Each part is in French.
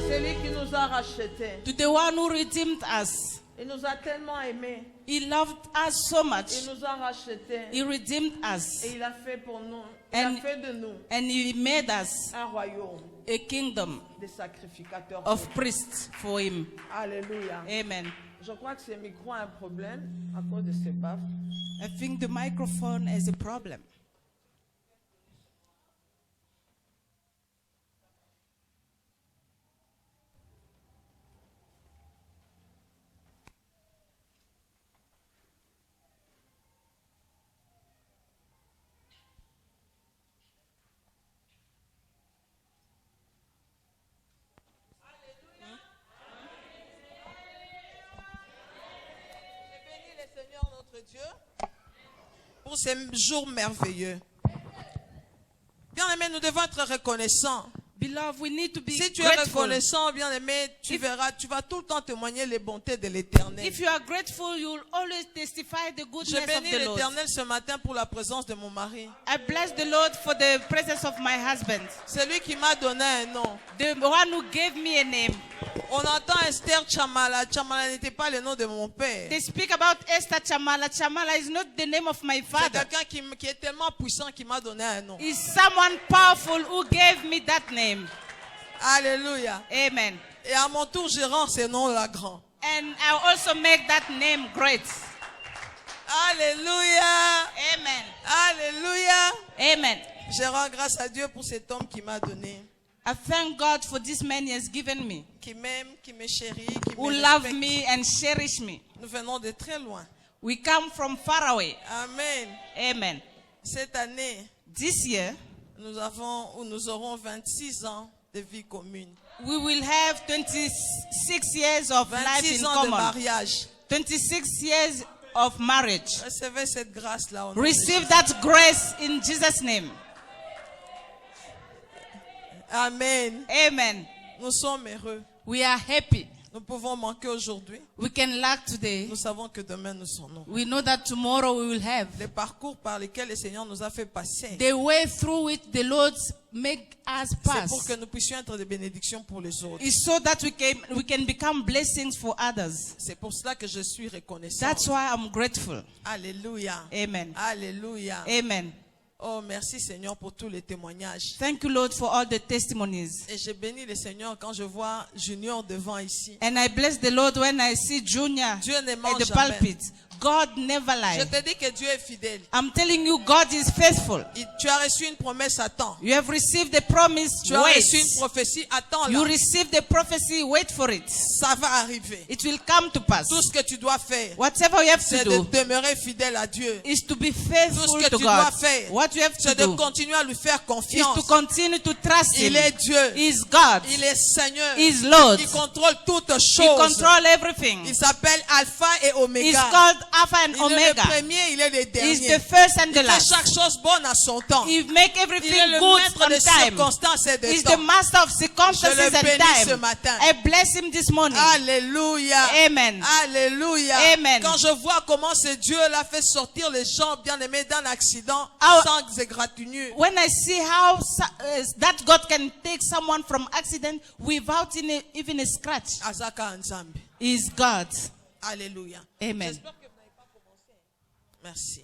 Celui qui nous a rachetés. to the one who redeemed us. Il nous a tellement aimés. He loved us so much. Il nous a rachetés. He redeemed us. Et il a fait pour nous. Il And- a fait de nous And he made us un royaume a kingdom des sacrificateurs. of priests for him. Alléluia. Amen. Je crois que ce micro a un problème à cause de ces baffes. I think the microphone has a problem. Je bénis le Seigneur notre Dieu pour ces jours merveilleux. Bien-aimé, nous devons être reconnaissants. Beloved, we need to be Si tu es grateful. reconnaissant, bien-aimé, tu If- verras, tu vas tout le temps témoigner les bontés de l'Éternel. If you are grateful, you will always testify the Je goodness of bénis the Lord. l'Éternel ce matin pour la présence de mon mari. I bless the Lord for the presence of my husband, C'est lui qui m'a donné un nom. the one who gave me a name. On entend Esther Chamala. Chamala n'était pas le nom de mon père. They speak about Esther Chamala. Chamala is not the name of my C'est father. quelqu'un qui est tellement puissant qui m'a donné un nom. It's someone powerful who gave me that name. Alléluia. Amen. Et à mon tour, je rends ce nom-là grand. And I also make that name great. Alléluia. Amen. Alléluia. Amen. Je rends grâce à Dieu pour cet homme qui m'a donné, I thank God for this man he has given me, qui m'aime, qui me chérit, qui who me love respecte. me and cherish me. Nous venons de très loin. We come from far away. Amen. Amen. Cette année, This year, nous aurons 26 ans de vie commune. we will have 26 years of life 26 in ans de common. mariage. 26 years of marriage. Recevez cette grâce-là. au nom de Receive Jésus. that grace in Jesus' name. Amen. Amen. Nous sommes heureux. We are happy. Nous pouvons manquer aujourd'hui. We can lack today. Nous savons que demain nous serons. We know that tomorrow we will have. Les parcours par lesquels le Seigneur nous a fait passer, The way through which the Lord make us c'est pass pour que nous puissions être des bénédictions pour les autres. is so that we can become blessings for others. C'est pour cela que je suis reconnaissant. That's why I'm grateful. Alléluia. Amen. Alléluia. Amen. Oh, merci Seigneur pour tous les témoignages. Thank you, Lord, for all the testimonies. Et je bénis le Seigneur quand je vois Junior devant ici. And I bless the Lord when I see Junior Dieu ne at ment the jamais. pulpit. God never Je lies. te dis que Dieu est fidèle. I'm telling you, God is faithful. Tu as reçu une promesse, attends. You have received the promise, Tu as wait. reçu une prophétie, attends You là. received the prophecy, wait for it. Ça va arriver. It will come to pass. Tout ce que tu dois faire, Whatever you have c'est to de do demeurer fidèle à Dieu. is to be Tout faithful ce que to tu dois God. faire, What you have to c'est de do continuer à lui faire is confiance. to continue to trust Him. Il est Dieu. He is God. Il est Seigneur. He is Lord. Il contrôle toutes He choses. controls everything. Il s'appelle Alpha et He's Oméga. called Alpha and Il est le Omega. premier, il est le He's dernier. the first and Il the fait last. chaque chose bonne à son temps. He make Il est everything le good maître on des time. circonstances et de He's the temps. master of Je circumstances le and bénis ce time. matin. I bless him this morning. Alléluia. Amen. Alléluia. Amen. Quand je vois comment ce Dieu l'a fait sortir les gens bien-aimés d'un accident Our- sans égratignure. When I see how that God can take someone from accident without even a scratch, Azaka Nzambi. is God. Alléluia. Amen. J'espère que vous n'avez pas commencé. Merci.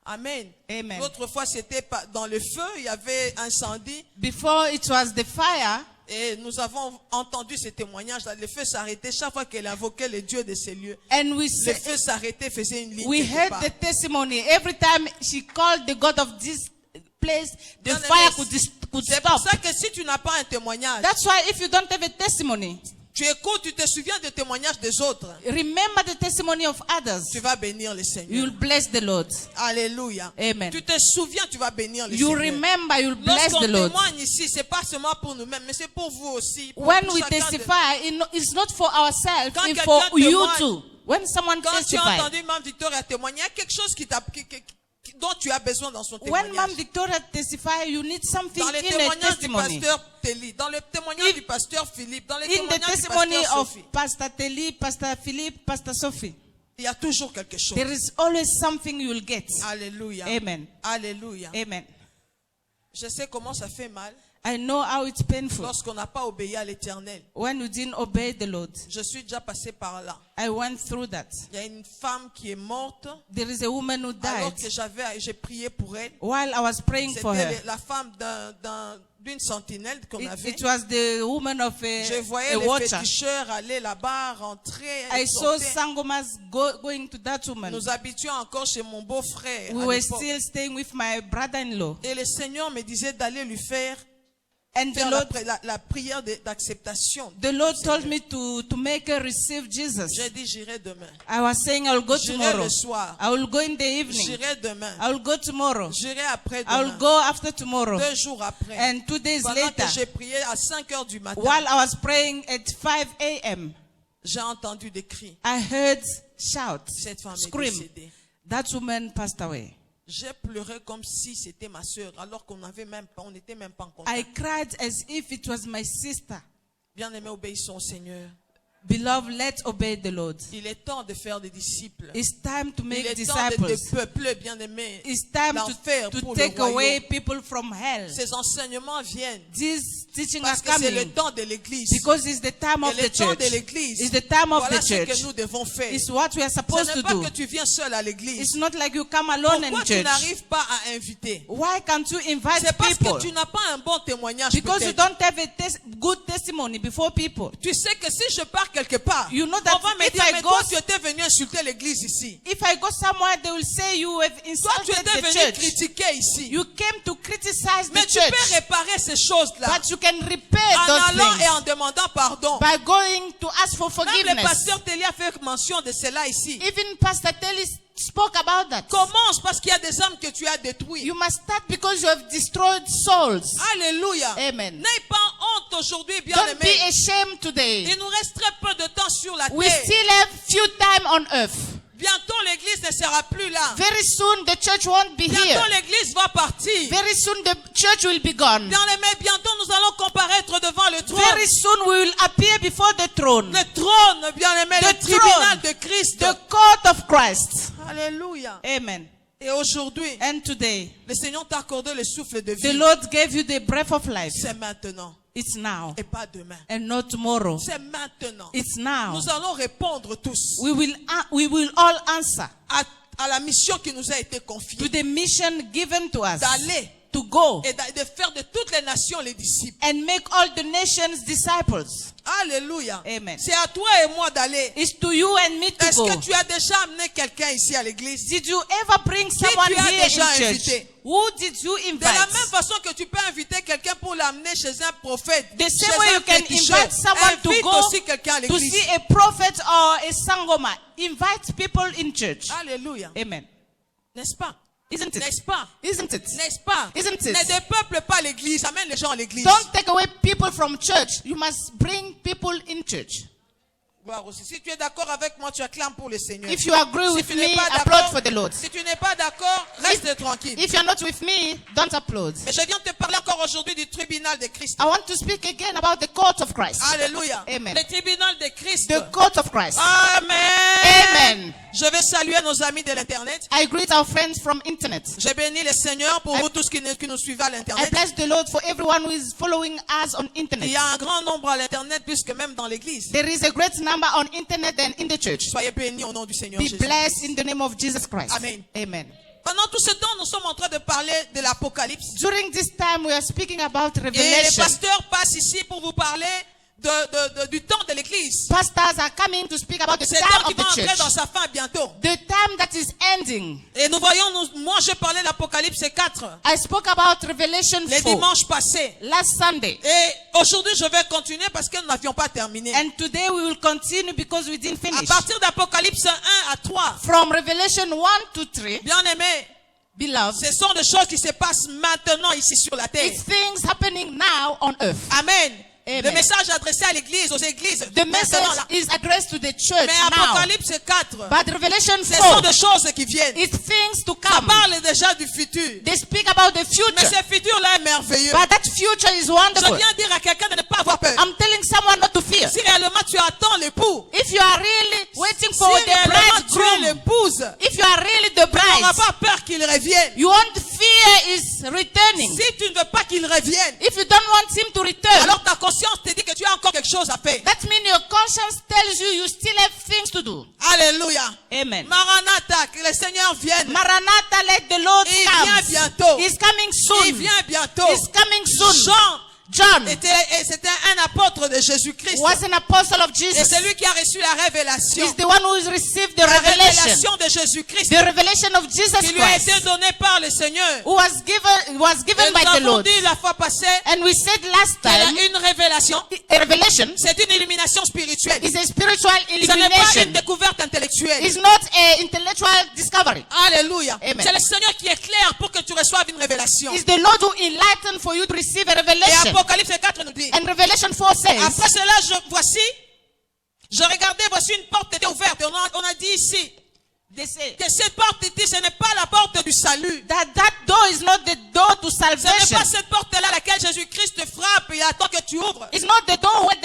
Amen. Amen. L'autre fois, c'était dans le feu, il y avait incendie. Before it was the fire, Et nous avons entendu ces témoignages. Le feu s'arrêtait chaque fois qu'elle invoquait le Dieu de ces lieux. and Le feu s'arrêtait, faisait une ligne. we quelque heard part. the testimony. Every time she called the God of this place, the Bien-aimé, fire could C'est pour stop. ça que si tu n'as pas un témoignage, That's why if you don't have a testimony, tu écoutes, tu te souviens des témoignages des autres, remember the testimony of others. tu vas bénir le You Seigneur. will bless the Lord. Alléluia. Amen. Tu te souviens, tu vas bénir le You Seigneur. remember, you will bless Lorsqu'on the Lord. témoigne ici, c'est pas seulement pour nous-mêmes, mais c'est pour vous aussi. Pour When tout we chacun de- testify, it's not for ourselves, Quand it's quelqu'un for you témoigne, too. When someone Quand tu as testifies, entendu Mme Victoria témoigner, il y a quelque chose dont tu as besoin dans son when témoignage. Mom Victoria testify, you need something Dans les in a témoignages du testimony. pasteur Telly, dans le témoignage If- du pasteur Philippe, dans les In the témoignages du testimony pasteur of Sophie, Pastor Telly, Pastor Philip, Pastor Sophie, il y a toujours quelque chose. there is always something you will get. Alléluia. Amen. Alléluia. Amen. Je sais comment ça fait mal. I know how it's painful lorsqu'on n'a pas obéi à l'Éternel. when you didn't obey the Lord. Je suis déjà passé par là. I went through that. Il y a une femme qui est morte There is a woman who alors died que j'ai prié pour elle. while I was praying for her. C'était la femme d'une sentinelle qu'on avait. It was the woman of Je voyais a les watcher. féticheurs aller là-bas, rentrer, I saw sortir. sangomas going to that woman. Nous habitions encore chez mon beau-frère. We à were l'époque. still staying with my brother-in-law. Et le Seigneur me disait d'aller lui faire And the Lord, la prière d'acceptation. the Lord told me to make her receive Jesus. J'ai dit j'irai demain. I was saying I will go J'irai tomorrow. le soir. I will go in the evening. J'irai demain. I will go tomorrow. J'irai après I will demain. go after tomorrow. 2 jours après. And 2 days Pendant later, que j'ai prié à 5 heures du matin, while I was praying at 5 a.m., j'ai entendu des cris. I heard shouts, Cette femme est scream. décédée. That woman passed away. J'ai pleuré comme si c'était ma sœur, alors qu'on n'était même pas en contact. I cried as if it was my sister. Bien-aimés, obéissons au Seigneur. Beloved, let's obey the Lord. Il est temps de faire des disciples. It's time to Il make est temps de disciples. peupler, bien-aimés, It's time l'enfer to pour le take away royaume. people from hell. Ces enseignements viennent These teachings parce are que c'est le coming temps de l'église. because it's the time Et of le the temps church. de l'église, It's the time of voilà the ce que church. nous devons faire. It's what we are Ce supposed n'est to pas do. que tu viens seul à It's l'église. not like you come alone Pourquoi in tu church. n'arrives pas à inviter? Why can't you invite C'est parce people? que tu n'as pas un bon témoignage. Because you peut-être. don't have a good testimony before people. Tu sais que si je pars quelque part, You know that on va me if dire, I mais go- toi tu étais venu insulter l'église ici. If I go somewhere, they will say you have Toi tu insulted étais the venu church. critiquer ici. You came to criticize Mais the tu peux church. réparer ces choses-là But you can repair en those allant et en things demandant pardon. by going to ask for Même le forgiveness. pasteur Télia fait mention de cela ici. Even Pastor Telly spoke about that. Commence parce qu'il y a des âmes que tu as détruites. You must start because you have destroyed souls. Alléluia. Amen. N'aie pas honte aujourd'hui, bien Don't be aimé. ashamed today. Il nous reste très peu de temps sur la We terre. still have few time on earth. Bientôt l'église ne sera plus là. Very soon the church won't be here. Bientôt l'église va partir. Very soon the church will be gone. Bien aimé, bientôt nous allons comparaître devant le trône. Very soon we will appear before the throne. Le trône, bien aimé, The le tribunal throne. de Christ. The court of Christ. Alléluia. Amen. Et aujourd'hui, And today, le Seigneur t'a accordé le souffle de the vie. Lord gave you the breath of life. C'est maintenant It's now et pas demain. and not tomorrow. C'est maintenant. It's now. Nous allons répondre tous We will all answer à la mission qui nous a été to confiée. the mission given to us D'aller to go et de faire de toutes les nations les disciples. and make all the nations disciples. Alléluia. Amen. C'est à toi et moi d'aller. It's to you and me to Est-ce go. que tu as déjà amené quelqu'un ici à l'église? Did you ever bring someone tu as here déjà in church? invité? Who did you De la invite? même façon que tu peux inviter quelqu'un pour l'amener chez un prophète, The chez same way un you can féticheur, invite someone to invite go aussi quelqu'un à to l'église. see a prophet or a sangoma. Invite people in church. Alléluia. Amen. N'est-ce pas? Isn't it? N'est-ce pas? Isn't it? N'est-ce pas? Isn't it? Ne dépeuple pas l'église, amène les gens à l'église. Don't take away people from church. You must bring people in church. Gloire aussi. Si tu es d'accord avec moi, tu acclames pour le Seigneur. If you agree Si with tu n'es me, pas applaud d'accord, for the Lord. si tu n'es pas d'accord, reste tranquille. If you're not with me, don't applaud. Mais je viens te parler encore aujourd'hui du tribunal de Christ. I want to speak again about the court of Christ. Alléluia. Amen. Le tribunal de Christ. The court of Christ. Amen. Amen. Je vais saluer nos amis de l'internet. I greet our friends from internet. Je bénis le Seigneur pour vous tous qui nous suivez à I l'internet. bless the Lord for everyone who is following us on Il internet. y a un grand nombre à l'internet, puisque même dans l'église. There is a great number on internet than in the church. Soyez bénis au nom du Seigneur Be Jésus. blessed in the name of Jesus Christ. Amen. Amen. Pendant tout ce temps, nous sommes en train de parler de l'Apocalypse. During this time, we are speaking about Et les Revelation. pasteurs passent ici pour vous parler du temps de l'église. Pastors are coming to speak about the C'est time le temps qui of va the entrer church. dans sa fin bientôt. The time that is ending. Et nous voyons, moi j'ai parlé de l'Apocalypse 4 I spoke about Revelation les 4 dimanches passés. last Sunday. Et aujourd'hui je vais continuer parce que nous n'avions pas terminé. And today we will continue because we didn't À finish. partir d'Apocalypse 1 à 3, From Revelation 1 to 3, bien aimés, beloved, ce sont des choses qui se passent maintenant ici sur la terre. it's things happening now on earth. Amen. Amen. Le message adressé à l'église, aux églises. The message maintenant, là. is addressed to the church Mais now. Apocalypse 4, But Revelation ce sont 4, des choses qui viennent. it's things to Ça come. parle déjà du futur. They speak about the Mais future. ce futur-là est merveilleux. But that future is Je wonderful. viens dire à quelqu'un de ne pas avoir peur. I'm telling someone not to fear. Si réellement tu attends l'époux, If you are really waiting si for the réellement tu es bridegroom, l'épouse, if you are really the tu n'auras bride, pas peur qu'il revienne. you won't fear fear is returning, si tu ne veux pas qu'il revienne, if you don't want him to return, alors ta conscience te dit que tu as encore quelque chose à faire. that means your conscience tells you you still have things to do. Alléluia. Amen. Maranatha, que le Seigneur vienne. Maranatha, let the Lord Il come. vient bientôt. He's coming soon. Il vient bientôt. He's coming soon. John John c'était un apôtre de Jésus-Christ. was an apostle of Et Jesus. c'est lui qui a reçu la révélation. He's the one who has received the La revelation. révélation de Jésus-Christ The revelation of Jesus qui lui a été Christ, donnée par le Seigneur. who was Et given nous by the avons Lord. dit la fois passée And we said last qu'il y a time, une révélation. a revelation C'est une illumination spirituelle. is a spiritual Ce n'est pas une illumination. découverte intellectuelle. It's not an intellectual discovery. Alléluia. Amen. C'est le Seigneur qui éclaire pour que tu reçoives une révélation. It's the Lord who enlightened for you to receive a Et revelation. Apocalypse 4 nous dit. And Revelation 4 says, Après cela, je regardais, voici une porte était ouverte. Et on a dit ici they say que cette porte ici, ce n'est pas la porte du salut. that door is not the door to Ce n'est salvation. pas cette porte-là à laquelle Jésus-Christ te frappe et attend que tu ouvres. It's not the door where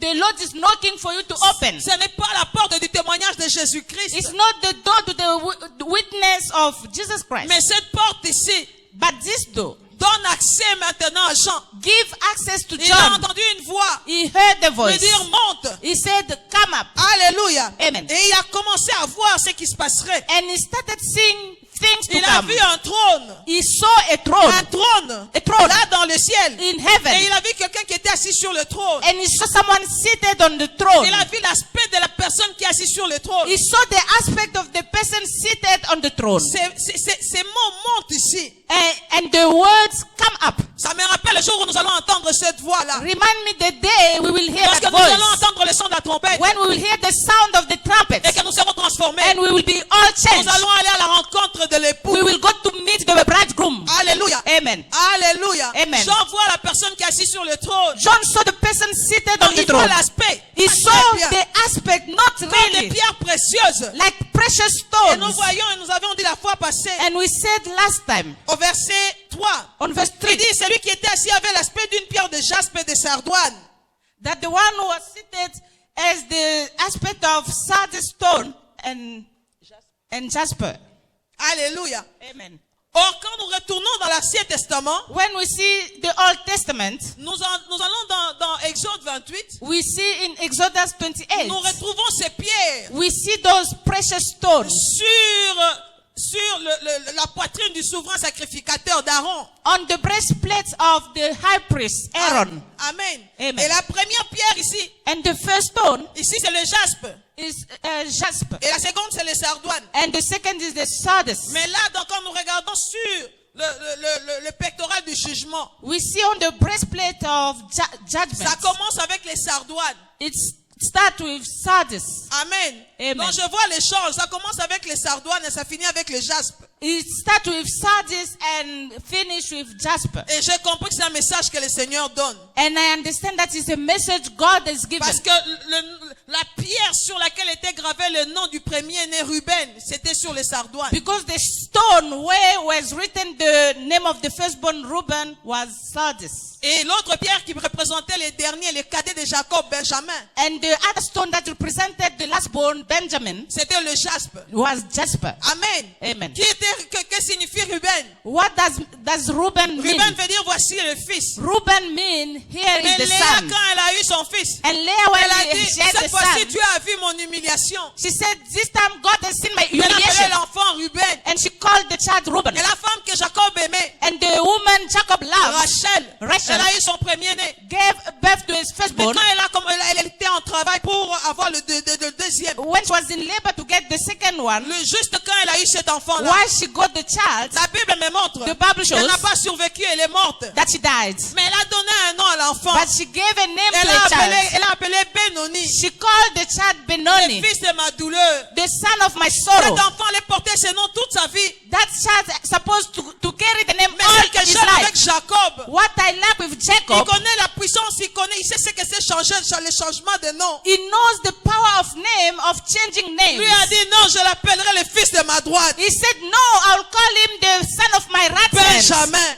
the Lord is knocking for you to open. Ce n'est pas la porte du témoignage de Jésus-Christ. It's not the door to the witness of Jesus Christ. Mais cette porte ici But this door donne accès maintenant à Jean. give access to Il a John. entendu une voix He heard the lui voice. dire monte. He said, come up. Alléluia. Amen. Et il a commencé à voir ce qui se passerait. And he started seeing things to Il a come. vu un trône. He saw a throne Un trône. A throne. Là dans le ciel. in Et heaven. il a vu quelqu'un qui était assis sur le trône. And he saw someone seated on the throne. Il a vu l'aspect de la personne qui est assise sur le trône. He saw the aspect of the person seated on the throne. Ces mots montent ici. And the words come up. Ça me rappelle le jour où nous allons entendre cette voix-là. Remind me the day we will hear Lorsque that nous allons voice. entendre le son de la trompette. When we will hear the sound of the trumpet. Et que nous serons transformés. And we will be all Nous changed. allons aller à la rencontre de l'époux. We will go to meet the bridegroom. Alléluia. Amen. Alléluia. Amen. Jean voit la personne qui est assise sur le trône. John saw the person seated on the Il voit throne. l'aspect. He saw the aspect, not Comme des really, pierres précieuses. like precious Et nous stones. voyons, et nous avions dit la fois passée, And we said last time, au verset 3, on verse il 3, dit, celui qui était assis avait l'aspect d'une pierre de jaspe et de sardoine. that the one who was seated as the aspect of sardine stone and jasper. Alléluia. Amen. Or, quand nous retournons dans l'Ancien Testament, When we see the Old Testament, nous allons dans Exode 28, we see in Exodus 28, nous retrouvons ces pierres we see those precious stones sur la poitrine du souverain sacrificateur d'Aaron. on the breastplate of the high priest, Aaron. Amen. Amen. Et la première pierre ici, And the first stone ici c'est le jaspe. is jasper. Et la seconde c'est le sardoine. And the second is the sardis. Mais là, donc, quand nous regardons sur le pectoral du jugement, We see on the breastplate of judgment, ça commence avec les sardoines. it starts with sardis. Amen. Amen. Donc je vois les choses. Ça commence avec les sardoines et ça finit avec le jaspe. It starts with sardis and finish with jasper. Et j'ai compris que c'est un message que le Seigneur donne. And I understand that is a message God has given. Parce que la pierre sur laquelle était gravé le nom du premier-né Ruben, c'était sur les sardoines. Because the stone where was written the name of the firstborn Reuben was sardis. Et l'autre pierre qui représentait les derniers, les cadets de Jacob, Benjamin, And the other stone that represented the lastborn Benjamin c'était le jaspe. was jasper. Amen. Amen. Que signifie Ruben? What does Reuben mean? Ruben veut dire voici le fils. Reuben mean here Mais is the Léa, son. quand elle a eu son fils, And Leah, when elle a dit, she had the cette fois-ci son, tu as vu mon humiliation. she said, this time God has seen my Elle a appelé humiliation. l'enfant Ruben. And she called the child Reuben. Et la femme que Jacob aimait, And the woman Jacob loved Rachel, elle a eu son premier-né. gave birth to his Mais firstborn. quand elle était en travail pour avoir le deuxième, When she was in labor to get the second one, juste quand elle a eu cet enfant-là, while she got the child, la Bible me montre the Bible qu'elle n'a shows pas survécu, elle est morte. that she died. Mais elle a donné un nom à l'enfant. But she gave a name Elle to the child. a appelé Benoni, She called the child le Benoni, fils de ma douleur. the son of my sorrow. Cet enfant allait porter ce nom toute sa vie. That child is supposed to carry the name Mais all quelque his chose avec life. Jacob. What I like with Il Jacob, connaît la puissance, il sait ce que c'est changer, le changement de nom. he knows the power of name, of changing names. Lui a dit non, je l'appellerai le fils de ma droite. He said, no, I'll call him the son of my right hand. Benjamin.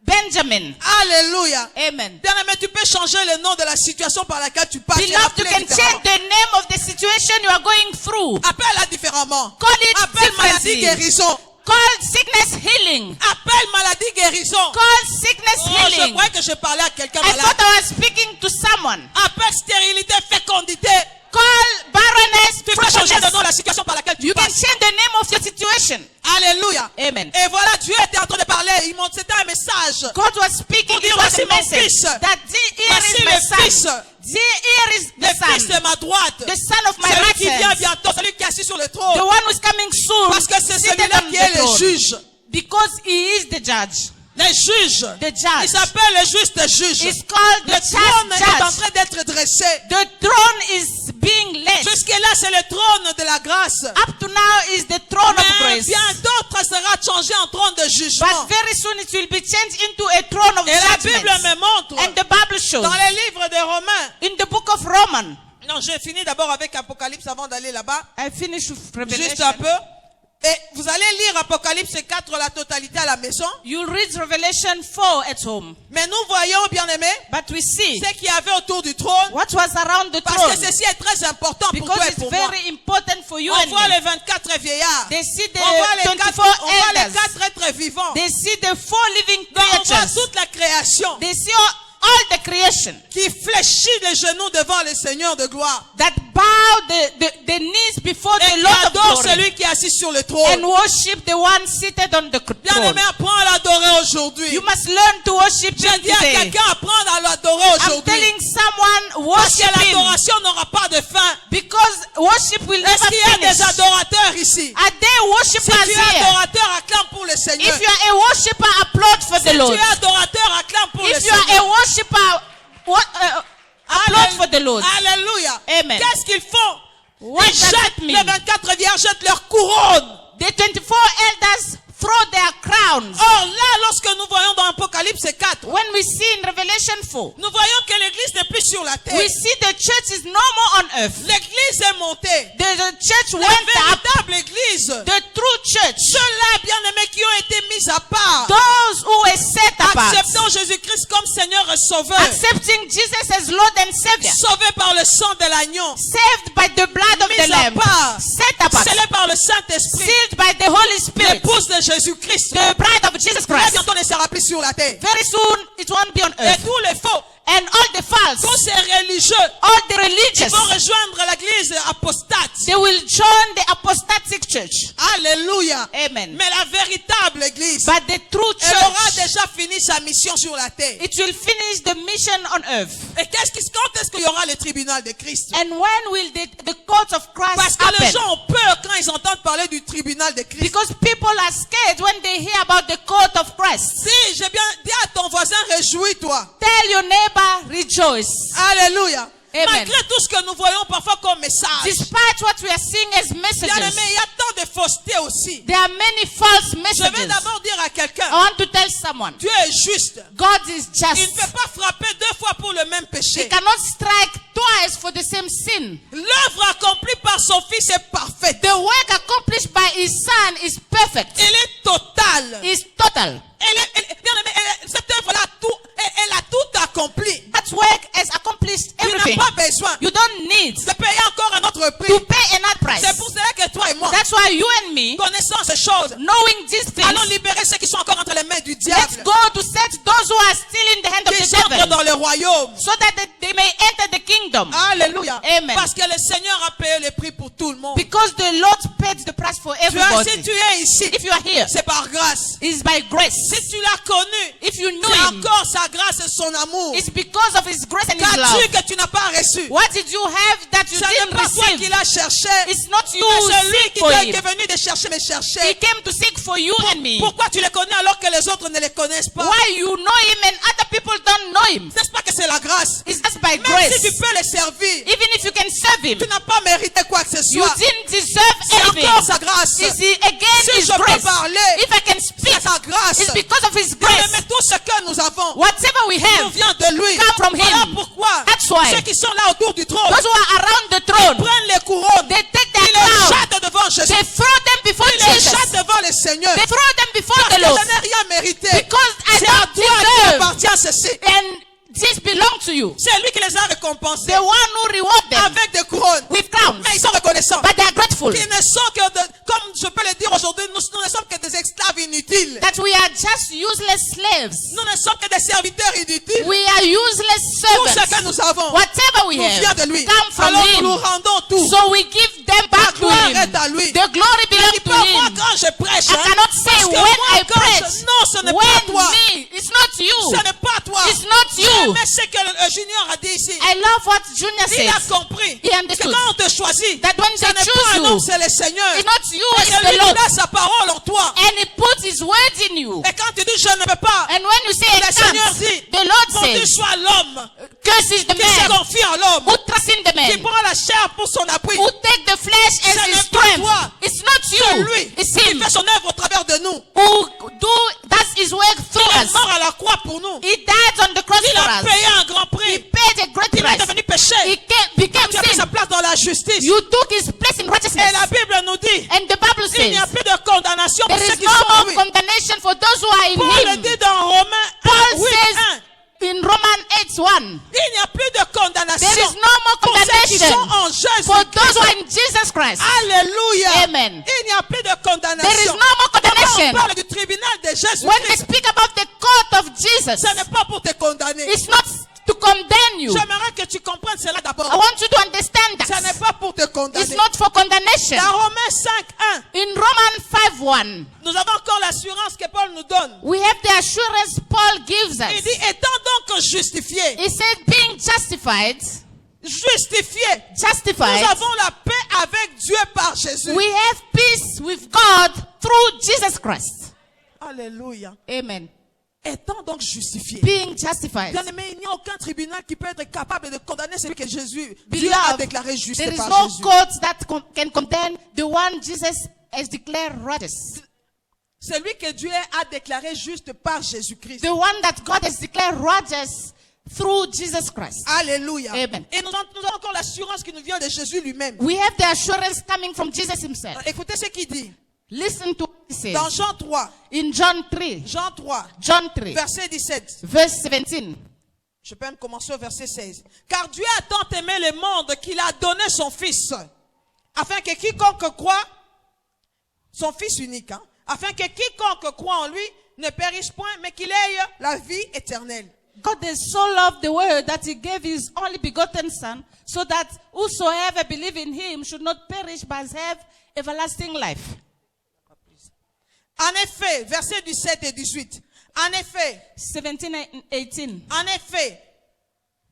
Benjamin. Alléluia. Amen. Bien-aimé, tu peux changer le nom de la situation par laquelle tu passes. Beloved, you can change the name of the situation you are going through. Appelle-la différemment. Call it Appelle maladie differently. guérison. Call sickness healing. Appelle maladie guérison. Call sickness Oh, je healing. croyais que je parlais à quelqu'un I malade. thought I was speaking to someone. Appelle stérilité, fécondité. Call barrenness, Tu peux changer de nom fruitfulness. la situation par laquelle tu You can passes. change the name of your situation. Alléluia. Amen. Et voilà, Dieu était en train de parler. C'était un message. God was speaking. Pour It dire, was voici a mon message fils. that here Voici is my le son. fils. Here is Le the fils de son. ma droite. The son of my Celui right qui vient hand. bientôt. Celui qui est assis sur le The trône. one who is coming soon. Parce que c'est seated celui-là on qui est the le throne. juge. Because he is the judge. Les juges. The Il judge. s'appelle le juste juge. It's called Le the trône est en judge. train d'être dressé. The throne is being led. Jusque-là, c'est le trône de la grâce. Up to now is the throne of Mais grace. bien d'autres sera changé en trône de jugement. But very soon it will be changed into a throne of Et la Bible judgment. me montre And the Bible shows dans les livres de Romains. in the book of Romans. Non, j'ai fini d'abord avec Apocalypse avant d'aller là-bas. I finish with Juste Revelation. un peu. Et vous allez lire Apocalypse 4 la totalité à la maison. You'll read Revelation 4 at home. Mais nous voyons, bien aimés, But we see ce qu'il y avait autour du trône. what was around the Parce throne. que ceci est très important pour Because toi et it's pour moi. very important for you On and voit me. les 24 vieillards. They see the On voit les 24 elders. 4 êtres vivants. They see the 4 living Donc, on voit creatures. toute la création They see all the creation qui fléchit les genoux devant le Seigneur de gloire. that bow the knees before Et the qui Lord of adore glory celui qui est assis sur le and trône. worship the one seated on the Bien throne. aimé, apprends à l'adorer aujourd'hui. You must learn to worship Je him dis à today. quelqu'un, apprendre à l'adorer I'm aujourd'hui. telling someone, Parce que worship him. l'adoration n'aura pas de fin. Because worship will Est-ce never qu'il y a finish. des adorateurs ici? Are there Si worshippers tu es here? adorateur, acclame pour le Seigneur. If you are a worshipper, applaud for Si the tu Lord. es adorateur, acclame pour le If you are a Seigneur. worshipper, applaud for the Lord. Alléluia. Amen. Qu'est-ce qu'ils font? What Ils does jettent, it les mean? 24 vierges jettent leur couronne. The 24 elders throw their crowns. Or là, lorsque nous voyons dans Apocalypse 4, When we see in Revelation 4, nous voyons que l'église n'est plus sur la terre. we see the church is no more on earth. L'église est montée. The church La went up. véritable église. The true church, Ceux-là, bien-aimés, qui ont été mis à part. those who were set apart, Acceptant Jésus-Christ comme Seigneur et Sauveur. accepting Jesus as Lord and Savior, Sauvés par le sang de l'agneau. saved by the blood of the Mis à Lamb, part. set apart, Scellés par le Saint-Esprit. sealed by the Holy Spirit, L'épouse de Jésus-Christ. the bride of Jesus Très Christ. bientôt ne sera plus sur la terre. Very soon it won't be on Et earth. tous les faux, And all the tous false, ces religieux, all the ils religious, vont rejoindre l'église apostate. they will join the apostatic church. Alléluia. Amen. Mais la véritable église, But the true elle aura church, déjà fini sa mission sur la terre. it will finish the mission on earth. Et quand est-ce qu'il y aura le tribunal de Christ? And when will the court of Parce Christ que les happen? gens ont peur quand ils entendent parler du tribunal de Christ. Because people are scared when they hear about the court of Christ. Si, j'ai bien dit à ton voisin, réjouis-toi. Tell your neighbor, rejoice. Alléluia. Amen. Malgré tout ce que nous voyons parfois comme message, Despite what we are seeing as bien messages, aimé, il y a tant de fausseté aussi. there are many false Je vais messages. d'abord dire à I quelqu'un, want to tell someone, Dieu est juste. God is Il ne just. peut pas frapper 2 fois pour le même He péché. cannot strike twice for the same sin. L'œuvre accomplie par son Fils est parfaite. The work accomplished by his son is perfect. Elle est totale. Is total. Bien aimé, cette œuvre-là, elle a tout accompli. That work has accomplished Tu everything. n'as pas besoin You don't need de payer encore un autre prix. to pay another price. C'est pour cela que toi et moi, That's why you and me, connaissant ces choses, knowing these allons things, libérer ceux qui sont encore entre les mains du let's diable. go to set those who are still in the hand of Qui the entrent devil, dans le royaume. so that they may enter the kingdom. Alléluia. Amen. Parce que le Seigneur a payé le prix pour tout le monde. Because the Lord paid the price for Si everybody. tu es ici, If you are here, c'est par grâce. it's by grace. Si tu l'as connu, If you knew c'est him, encore sa grâce et son amour. it's because of his grace and his Qu'as-tu love. que tu n'as pas reçu? What did you have that you Ce n'est didn't pas toi qui receive? l'as cherché. It's not you Mais who c'est lui seek qui for est him. venu de chercher, mais He chercher. came to seek for you and me. Pourquoi tu le connais alors que les autres ne le connaissent pas? Why you know him and other people don't know him? N'est-ce pas que c'est la grâce? It's just by Même grace. si tu peux le servir, Even if you can serve him, tu n'as pas mérité quoi que ce you soit. didn't deserve C'est anything. encore sa grâce. It's again Si his je peux grace. parler, If I can speak, c'est sa grâce. it's because of his Mais grace. tout ce que nous avons Whatever we nous have, vient de lui. come from Voilà him. pourquoi That's why. ceux qui sont là autour du trône Those who are around the throne, prennent les couronnes, they take their ils les crown, jettent devant Jésus, they throw them before ils les Jesus, jettent devant le Seigneur. they throw them before Parce the que Lord, je n'ai rien mérité. because I C'est à don't toi qui deserve, appartient ceci. and this belongs to you. C'est lui qui les a récompensés The one who reward them avec des couronnes. with crowns, Mais ils sont reconnaissants. but they are grateful. Ils ne sont que, comme je peux le dire aujourd'hui, nous ne sommes que des slaves. Nous ne sommes que des serviteurs inutiles. We are useless Tout ce que servants. nous avons Whatever we nous vient have de lui. come from Alors nous him. nous rendons tout. So we give them La back to gloire him. est à lui. The glory Il belongs dit to pas moi him. quand je prêche. I hein, cannot say parce que when moi, I quand preach. non, ce n'est pas When toi. me, it's not you. Ce n'est pas toi. It's not you. Mais c'est que le Junior a dit ici. I love what Junior Il a says. compris He que understood quand on te choisit, that when ce they n'est choose pas un you, homme, c'est le Seigneur. it's not you, Et it's c'est the lui qui Lord. met sa parole en toi. And he puts his word in you. Et quand tu dis je ne peux pas, And when you say I le Seigneur can't, dit, the Lord bon Dieu says, soit l'homme curses the qui se man confie en l'homme, who trusts in the qui man, prend la chair pour son appui. who take the flesh Ce as his n'est pas strength. toi. It's not C'est you, lui it's qui him fait son œuvre au travers de nous. who does his work through Il est us. mort à la croix pour nous. He died on the cross Il for a us. payé un grand He prix. paid a great Il est price. devenu péché. He became Tu as pris sa sin. place dans la justice. You took his place in Et righteousness. la Bible nous dit, And the Bible il n'y a says, plus de condamnation pour there ceux is qui no sont en more lui. condemnation for those who are in Paul le him. dit dans Romains 1, Paul 8, says 1. in Romans 8:1, Il n'y a plus de condamnation there is no more pour ceux qui sont condemnation en Jésus. for those who are in Jesus Christ. Alléluia. Amen. Il n'y a plus de There is condamnation. no more Quand on condemnation. parle du tribunal de Jésus, When they speak about the court of Jesus, ce n'est pas pour te condamner. it's not to condemn you. J'aimerais que tu comprennes cela d'abord. I want you to understand Ce n'est that. pas pour te It's condamner. not for condemnation. Dans Romains 5, 1, In Romans 5:1, nous avons encore l'assurance que Paul nous donne. we have the assurance Paul gives Il us. dit, étant donc justifiés, He said, being justified, justifiés, nous justified, avons la paix avec Dieu par Jésus. we have peace with God through Jesus Christ. Alléluia. Amen. Étant donc justifiés. Being justified. Bien aimé, il n'y a aucun tribunal qui peut être capable de condamner celui que Dieu a Beloved, déclaré juste there is par no Jésus. court that can condemn the one Jesus has declared righteous. Celui que Dieu a déclaré juste par Jésus-Christ. The one that God has declared righteous through Jesus Christ. Alléluia. Amen. Et nous avons encore l'assurance qui nous vient de Jésus lui-même. We have the assurance coming from Jesus himself. Écoutez ce qu'il dit. Listen to what he Dans says. Jean 3, In John 3, Jean 3, John 3, verset 17. verse 17. Je peux même commencer au verset 16. Car Dieu a tant aimé le monde qu'il a donné son Fils, afin que quiconque croit, son Fils unique, afin que quiconque croit en lui ne périsse point, mais qu'il ait la vie éternelle. God has so loved the world that he gave his only begotten Son, so that whosoever believe in him should not perish but have everlasting life. En effet, versets 17 et 18. En effet, 17 and 18. en effet,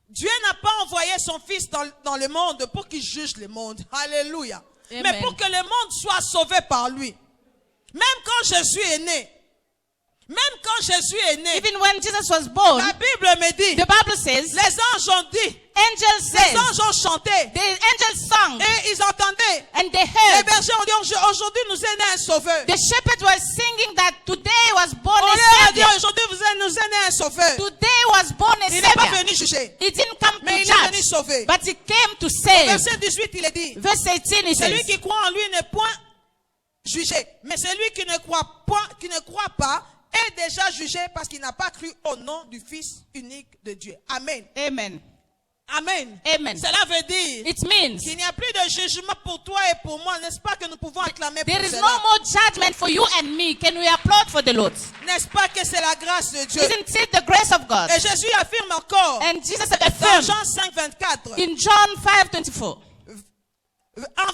Dieu n'a pas envoyé son Fils dans le monde pour qu'il juge le monde. Alléluia. Amen. Mais pour que le monde soit sauvé par lui. Même quand Jésus est né. Même quand Jésus est né. Even when Jesus was born, La Bible me dit. the Bible says, Les anges ont dit. angels Les says, anges ont chanté. the angels sang, Et ils entendaient. and they Les heard. bergers ont dit aujourd'hui nous est né un sauveur. The shepherd was singing that today was born On a leur a dit savior. aujourd'hui nous est né un sauveur. Today was born a Il n'est pas savior. venu juger. He didn't come Mais to il est venu judge, sauver. but he came to save. Verset 18 il est dit. Verse 18 he Celui says, qui croit en lui n'est point jugé. Mais celui qui ne croit pas est déjà jugé parce qu'il n'a pas cru au nom du Fils unique de Dieu. Amen. Amen. Amen. Amen. Cela veut dire It means qu'il n'y a plus de jugement pour toi et pour moi. N'est-ce pas que nous pouvons acclamer pour there is cela? no more judgment for you and me. Can we applaud for the Lord? N'est-ce pas que c'est la grâce de Dieu? Isn't it the grace of God? Et Jésus affirme encore And Jesus dans affirmed Jean 5, 24. in John 5:24. En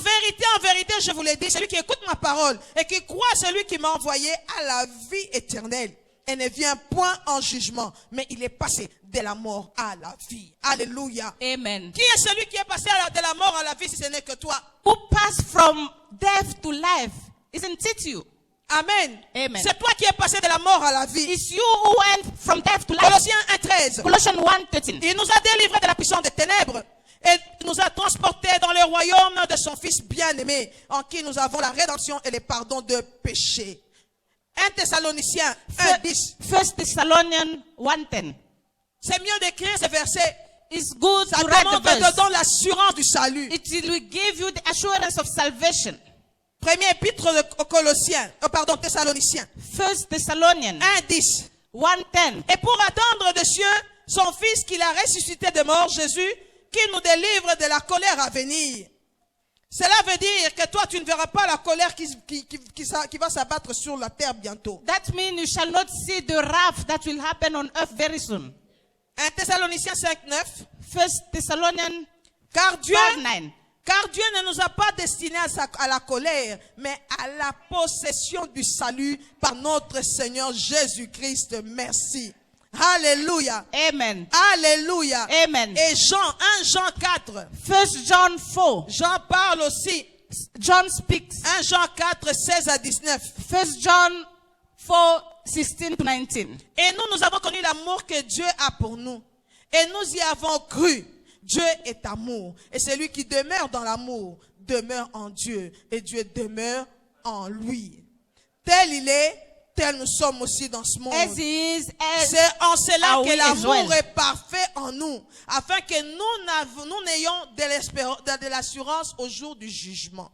vérité, je vous l'ai dit, celui qui écoute ma parole et qui croit à celui qui m'a envoyé a la vie éternelle et ne vient point en jugement, mais il est passé de la mort à la vie. Alléluia. Amen. Qui est celui qui est passé de la mort à la vie si ce n'est que toi? Who passed from death to life? Isn't it you? Amen. Amen. C'est toi qui es passé de la mort à la vie. It's you who went from death to life. Colossiens 1:13. Colossians 1:13. Il nous a délivrés de la puissance des ténèbres et nous a transportés dans le royaume de son Fils bien-aimé, en qui nous avons la rédemption et le pardon de péchés. 1 Thessaloniciens 1:10. 1 Thessalonians 1:10. C'est mieux d'écrire ces versets. It's good Ça to write the demande verse. dedans l'assurance du salut. It will give you the assurance of salvation. Premier épître aux Colossiens, Thessaloniciens 1 Thessalonians 1:10. 1:10. Et pour attendre de cieux son Fils qu'il a ressuscité de mort, Jésus, qui nous délivre de la colère à venir. Cela veut dire que toi, tu ne verras pas la colère qui va s'abattre sur la terre bientôt. That means you shall not see the wrath that will happen on earth very soon. 1 Thessaloniciens 5:9. 1 Thessalonians Car Dieu 5:9. Car Dieu ne nous a pas destinés à la colère, mais à la possession du salut par notre Seigneur Jésus-Christ. Merci. Alléluia. Amen. Alléluia. Amen. Et 1 Jean 4. 1 John 4. Jean parle aussi. John speaks. 1 Jean 4, 16 à 19. 1 John 4, 16 to 19. Et nous avons connu l'amour que Dieu a pour nous. Et nous y avons cru. Dieu est amour. Et celui qui demeure dans l'amour demeure en Dieu. Et Dieu demeure en lui. Tel il est, tel nous sommes aussi dans ce monde. As he is, as C'est en cela are que we as l'amour well. est parfait en nous. Afin que nous n'ayons de l'assurance au jour du jugement.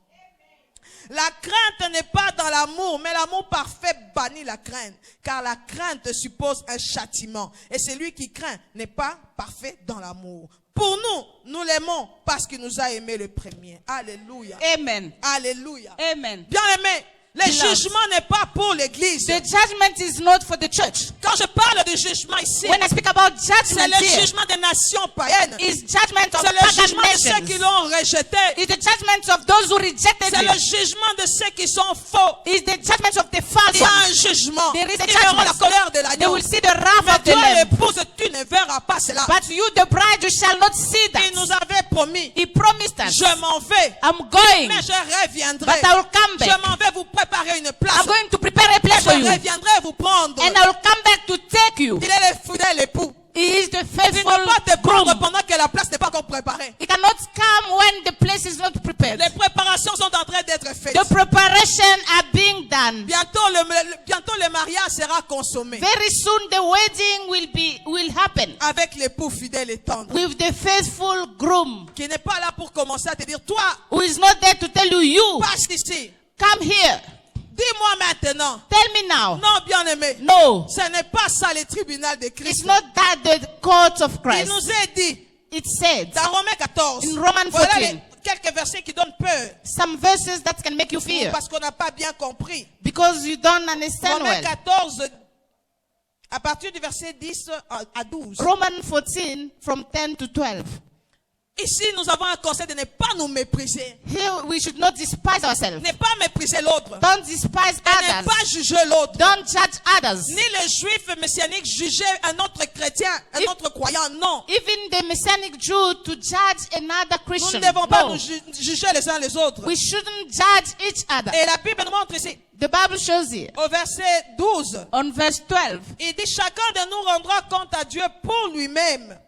La crainte n'est pas dans l'amour, mais l'amour parfait bannit la crainte. Car la crainte suppose un châtiment. Et celui qui craint n'est pas parfait dans l'amour. Pour nous l'aimons parce qu'il nous a aimés le premier. Alléluia. Amen. Alléluia. Amen. Bien aimé, le jugement n'est pas pour l'église. The judgment is not for the church. Quand je parle de jugement ici, When I speak about c'est judgment le here, jugement des nations païennes. it's judgment of C'est le pagan jugement de ceux qui nations. l'ont rejeté. It's the judgment of those who rejected C'est le it. jugement de ceux qui sont faux. It's the judgment of the false Il y a un ones. jugement. There is a Ils verront la judgment. colère de They l'agneau. will see the wrath Mais of the toi, Lamb. l'épouse, tu ne verras pas cela. But you, the bride, you shall not see Il nous that. avait promis. He promised us. Je m'en vais, I'm going, mais je reviendrai. but I will come back. Je m'en vais vous préparer une place. I'm going to prepare a place Je for you. reviendrai vous prendre. And I will come back to take you. Il est le fidèle époux. He is the Il ne faithful va pas te prendre groom. pendant que la place n'est pas encore préparée. He cannot come when the place is not prepared. Les préparations sont en train d'être faites. The preparation are being done. Bientôt le mariage sera consommé. Very soon the wedding will happen Avec l'époux fidèle et tendre. with the faithful groom Qui n'est pas là pour commencer à te dire, toi, who is not there to tell you, passe ici. come here. Dis-moi maintenant. Tell me now. Non, bien-aimé. No, Ce n'est pas ça le tribunal de it's Christ. not that the court of Il Christ. nous est dit, It said dans Romains 14, in Romans voilà 14, quelques versets qui donnent peur. some verses that can make you fear Parce qu'on n'a pas bien compris. because you don't understand Romains well. 14, à partir du verset 10 à 12. Romans 14 from 10 to 12. Ici, nous avons un conseil de ne pas nous mépriser. Here we should not despise ourselves. Ne pas mépriser l'autre. Don't despise Et ne others. pas juger l'autre. Don't judge others. Ni les juifs messianiques juger un autre chrétien, un autre croyant. Non. Even the Messianic Jew to judge another Nous Christian. ne devons pas No. nous juger les uns les autres. We shouldn't judge each other. Et la Bible nous montre ici, The Bible shows here au verset 12, on verse 12. il dit, chacun de nous rendra compte à Dieu pour lui-même.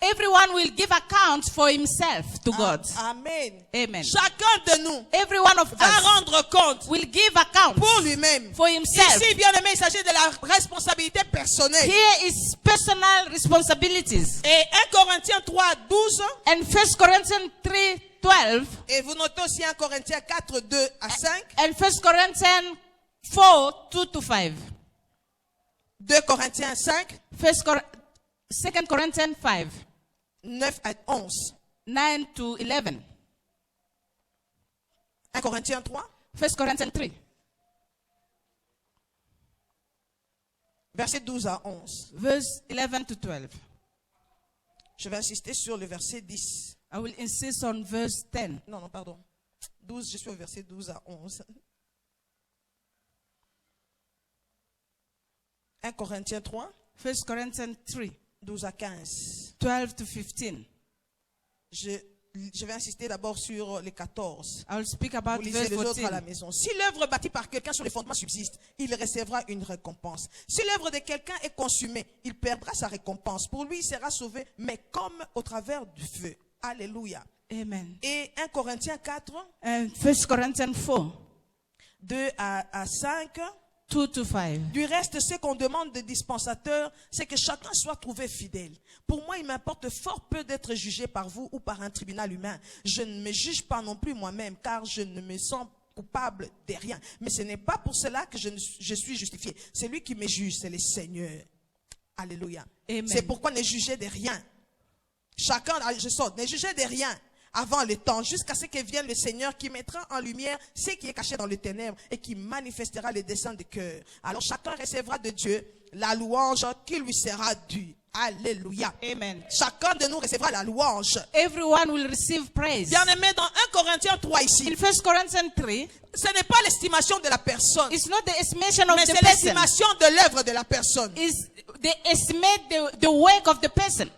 Everyone will give account for himself to God. Amen. Amen. Chacun de nous Every one of va us rendre compte will give account pour lui-même. for himself. Ici, bien aimé, il s'agit de la responsabilité personnelle. Here is personal responsibilities. Et 1 Corinthiens 3, 12, And 1 Corinthians 3, 12 et vous notez aussi 1 Corinthiens 4, 2 à 5, and 1 Corinthians 4, 2 to 5. 2 Corinthiens 5, 2 Corinthians 5, 9 à 11, 9 to 11. 1 Corinthiens 3, 1 Corinthians 3, verset 12 à 11. verse 11 to 12. Je vais insister sur le verset 10. I will insist on verse 10. Non, pardon. 12, je suis au verset 12 à 11. 1 Corinthiens 3, 1 Corinthians 3, 12 à 15. 12 to 15. Je vais insister d'abord sur les 14. I will speak about Vous lisez verse les autres à la 14. maison. Si l'œuvre bâtie par quelqu'un sur les fondements subsiste, il recevra une récompense. Si l'œuvre de quelqu'un est consumée, il perdra sa récompense. Pour lui, il sera sauvé, mais comme au travers du feu. Alléluia. Amen. Et 1 Corinthiens 4, And 1 Corinthians 4, 2 à 5. 2 to 5. Du reste, ce qu'on demande des dispensateurs, c'est que chacun soit trouvé fidèle. Pour moi, il m'importe fort peu d'être jugé par vous ou par un tribunal humain. Je ne me juge pas non plus moi-même, car je ne me sens coupable de rien. Mais ce n'est pas pour cela que je suis justifié. C'est lui qui me juge, c'est le Seigneur. Alléluia. Amen. C'est pourquoi ne jugez de rien. Chacun, je saute, ne jugez de rien. avant le temps, jusqu'à ce que vienne le Seigneur qui mettra en lumière ce qui est caché dans les ténèbres et qui manifestera les desseins du cœur. Alors chacun recevra de Dieu la louange qui lui sera due. Alléluia. Amen. Chacun de nous recevra la louange. Everyone will receive praise. Bien-aimé, dans 1 Corinthiens 3 ici, In 1 Corinthians 3, ce n'est pas l'estimation de la personne, it's not the estimation of mais the c'est person. l'estimation de l'œuvre de la personne. It's they estimate the work of the person.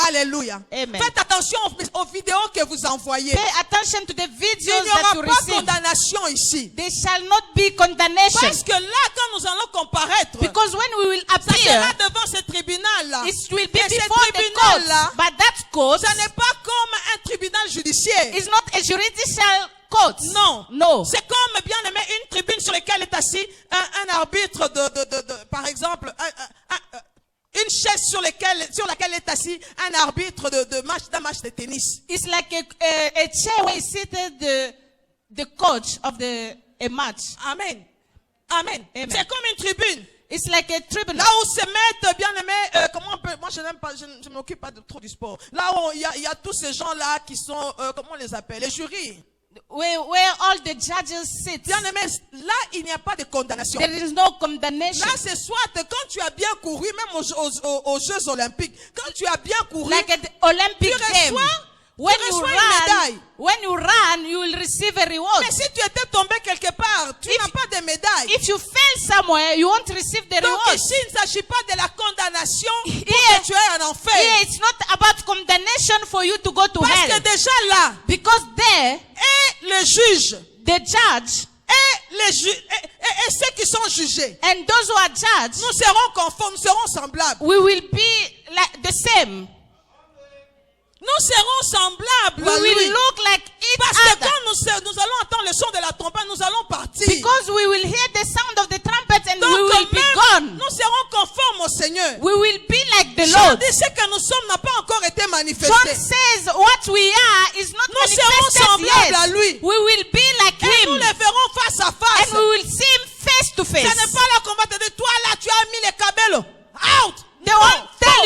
Alléluia. Amen. Faites attention aux vidéos que vous envoyez. Pay attention to the Il videos n'y that aura you pas receive. condamnation ici. There shall not be condemnation. Parce que là, quand nous allons comparaître, Because when we will ça sera appear, devant ce tribunal-là. it will be Et ce before the tribunal-là, court. But that court ça n'est pas comme un tribunal judiciaire. is not a judicial court. Non. No. C'est comme, bien aimé, une tribune sur laquelle est assis un arbitre par exemple, une chaise sur laquelle est assis un arbitre d'un match de tennis. It's like a chair where is seated the coach of a match. Amen. Amen. Amen. C'est comme une tribune. It's like a tribunal. Là où se mettent, bien aimé, comment on peut, moi je n'aime pas, je ne m'occupe pas trop du sport. Là où il y a tous ces gens-là qui sont, comment on les appelle, les jurys. Where all the judges sit. Bien aimé, là il n'y a pas de condamnation. There is no condemnation. Là c'est soit quand tu as bien couru, même aux Jeux Olympiques, quand tu as bien couru, Like at the Olympic tu game. reçois When you run, you will receive a reward. Mais si tu étais tombé quelque part, tu n'as pas de médaille. If you fail somewhere, you won't receive the Donc reward. ici, il ne s'agit pas de la condamnation pour Here- que tu aies un enfer. Here, it's not about condemnation for you to go to Parce que hell. déjà là, Because there, et le juge, the judge et ceux qui sont jugés, and those who are judged, nous serons conformes, nous serons semblables. we will be like the same. Nous serons semblables We à lui. will look like each Parce que other. quand nous allons entendre le son de la trompette, nous allons partir. Because we will hear the sound of the trumpet and Donc we will be même, gone. nous serons conformes au Seigneur. We will be like the Jean Lord. dit ce que nous sommes n'a pas encore été John manifesté. says what we are is not Nous serons manifested semblables à yet. lui. We will be like Et nous him. les verrons face à face. And we will see him face to Ce face. n'est pas là qu'on va te dire, toi là, tu as mis les cabellos. Out. They won't tell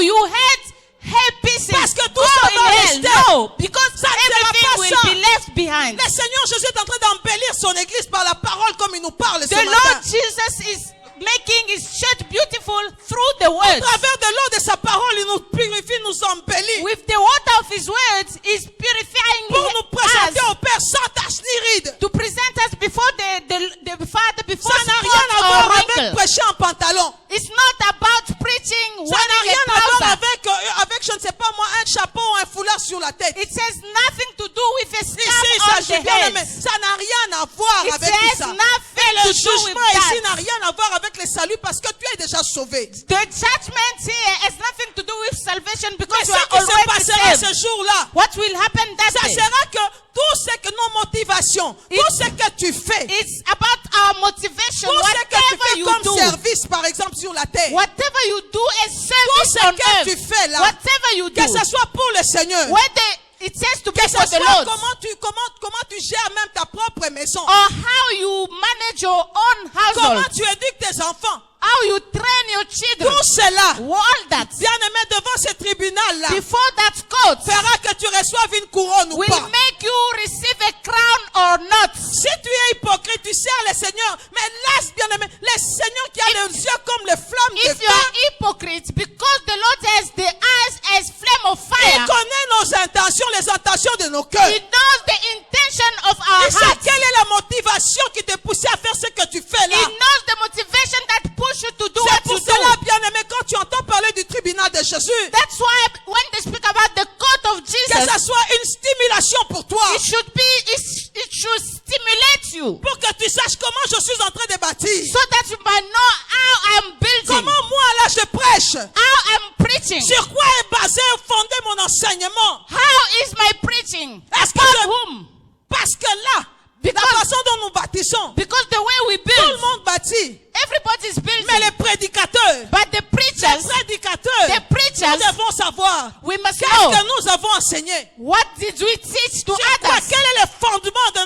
you had hair pieces. Parce que tout Go ça in va hell. rester. No, because Ça ne sera everything pas will ça. be left behind. Le Seigneur Jésus est en train d'embellir son église par la parole comme il nous parle ce The matin. Lord Jesus is making his church beautiful through the Au words. travers de l'eau de sa parole, il nous purifie, nous embellit. With the water of his words, is purifying Pour nous présenter us au Père sans tache ni ride. to present us before the Father, before Ça n'a rien spot à or voir avec wrinkle. prêcher en pantalon. It's not about preaching Ça n'a wearing rien a à voir trouser. avec, je ne sais pas moi, un chapeau ou un foulard sur la tête. It has nothing to do with a Ici, il scarf on s'agit the bien, mais head. ça n'a rien à voir It avec tout has ça. nothing Et le to do with jugement ici that. n'a rien à voir avec le salut parce que tu es déjà sauvé. The judgment here has nothing to do with salvation Mais because ce you are qui se already passera saved. ce jour-là, What will happen that ça day? sera que tout ce que nos motivations, tout ce que tu fais, It's about our motivation. tout ce que tu Whatever fais you comme do, service, par exemple, sur la terre, whatever you do as tout service ce on que earth, tu fais là, whatever you do, que ce soit pour le Seigneur, whether it says to be que ce for the soit Lord, comment tu gères même ta propre maison, or how you manage your own comment household, tu éduques tes enfants, how you train your children, tout cela, all that, bien-aimé, devant ce tribunal-là, before that court, fera que tu reçoives une couronne ou will pas. make you receive a crown or not. Si tu es hypocrite, tu sers le Seigneur, mais laisse, bien-aimé, le Seigneur qui a les yeux comme les flammes de If you feu, are hypocrite, because the Lord has the eyes as flame of il fire, connaît nos intentions, les intentions de nos cœurs. He knows the intention of our Il sait hearts. quelle est la motivation qui te poussait à faire ce que tu fais He là. knows the motivation that push you to do C'est what pour you cela, do. bien-aimé, quand tu entends parler du tribunal de Jésus, That's why when they speak about the court of que Jesus, ça soit une stimulation pour toi, it should stimulate you pour que tu saches comment je suis en train de bâtir. so that you might know how I'm building, Comment moi là je prêche. how I'm preaching. Sur quoi est basé, fondé mon enseignement? How is my preaching? Est-ce que Upon je- whom? Parce que là, la Because- façon dont nous bâtissons, Because the way we tout le build, monde bâtit. everybody's building. Mais les prédicateurs, But the les preachers, prédicateurs, the preachers, nous devons savoir we must qu'est-ce know, que nous avons enseigné. what did we teach to Sur quoi, others? quel est le fondement de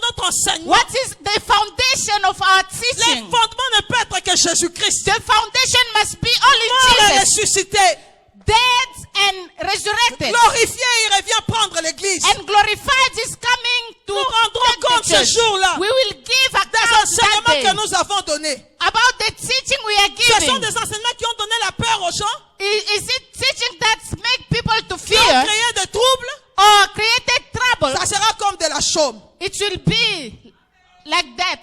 notre enseignement? What is the foundation of our Le teaching? fondement ne peut être que Jésus-Christ. The foundation must be Mort et only Jesus. ressuscité. dead and resurrected. Glorifié, il revient prendre l'église. And glorified is coming to Nous rendrons take compte the ce church. jour-là We will give des account that enseignements day que nous avons donnés. about the teaching we are Ce sont giving. des enseignements qui ont donné la peur aux gens, Is it teaching that make people to qui ont fear créé des troubles. or created trouble? Ça sera comme de la chaume. It will be like that.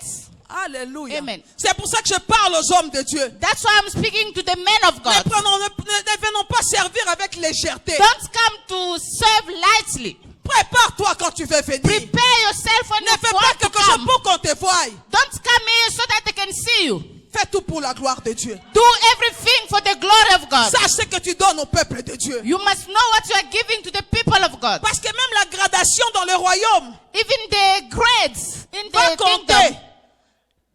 Alléluia. Amen. C'est pour ça que je parle aux hommes de Dieu. That's why I'm speaking to the men of God. Ne venons pas servir avec légèreté. Don't come to serve lightly. Prépare-toi quand tu veux venir. Prepare yourself when Ne you fais pas want to quelque chose come. pour qu'on te voie. Don't come here so that they can see you. Fais tout pour la gloire de Dieu. Do everything for the glory of God. Sache ce que tu donnes au peuple de Dieu. You must know what you are giving to the people of God. Parce que même la gradation dans le royaume Even the grades in va the compter. kingdom,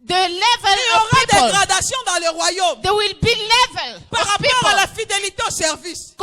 the level Il y of aura des people, gradations dans le royaume there will be level par of rapport à la people fidélité au service.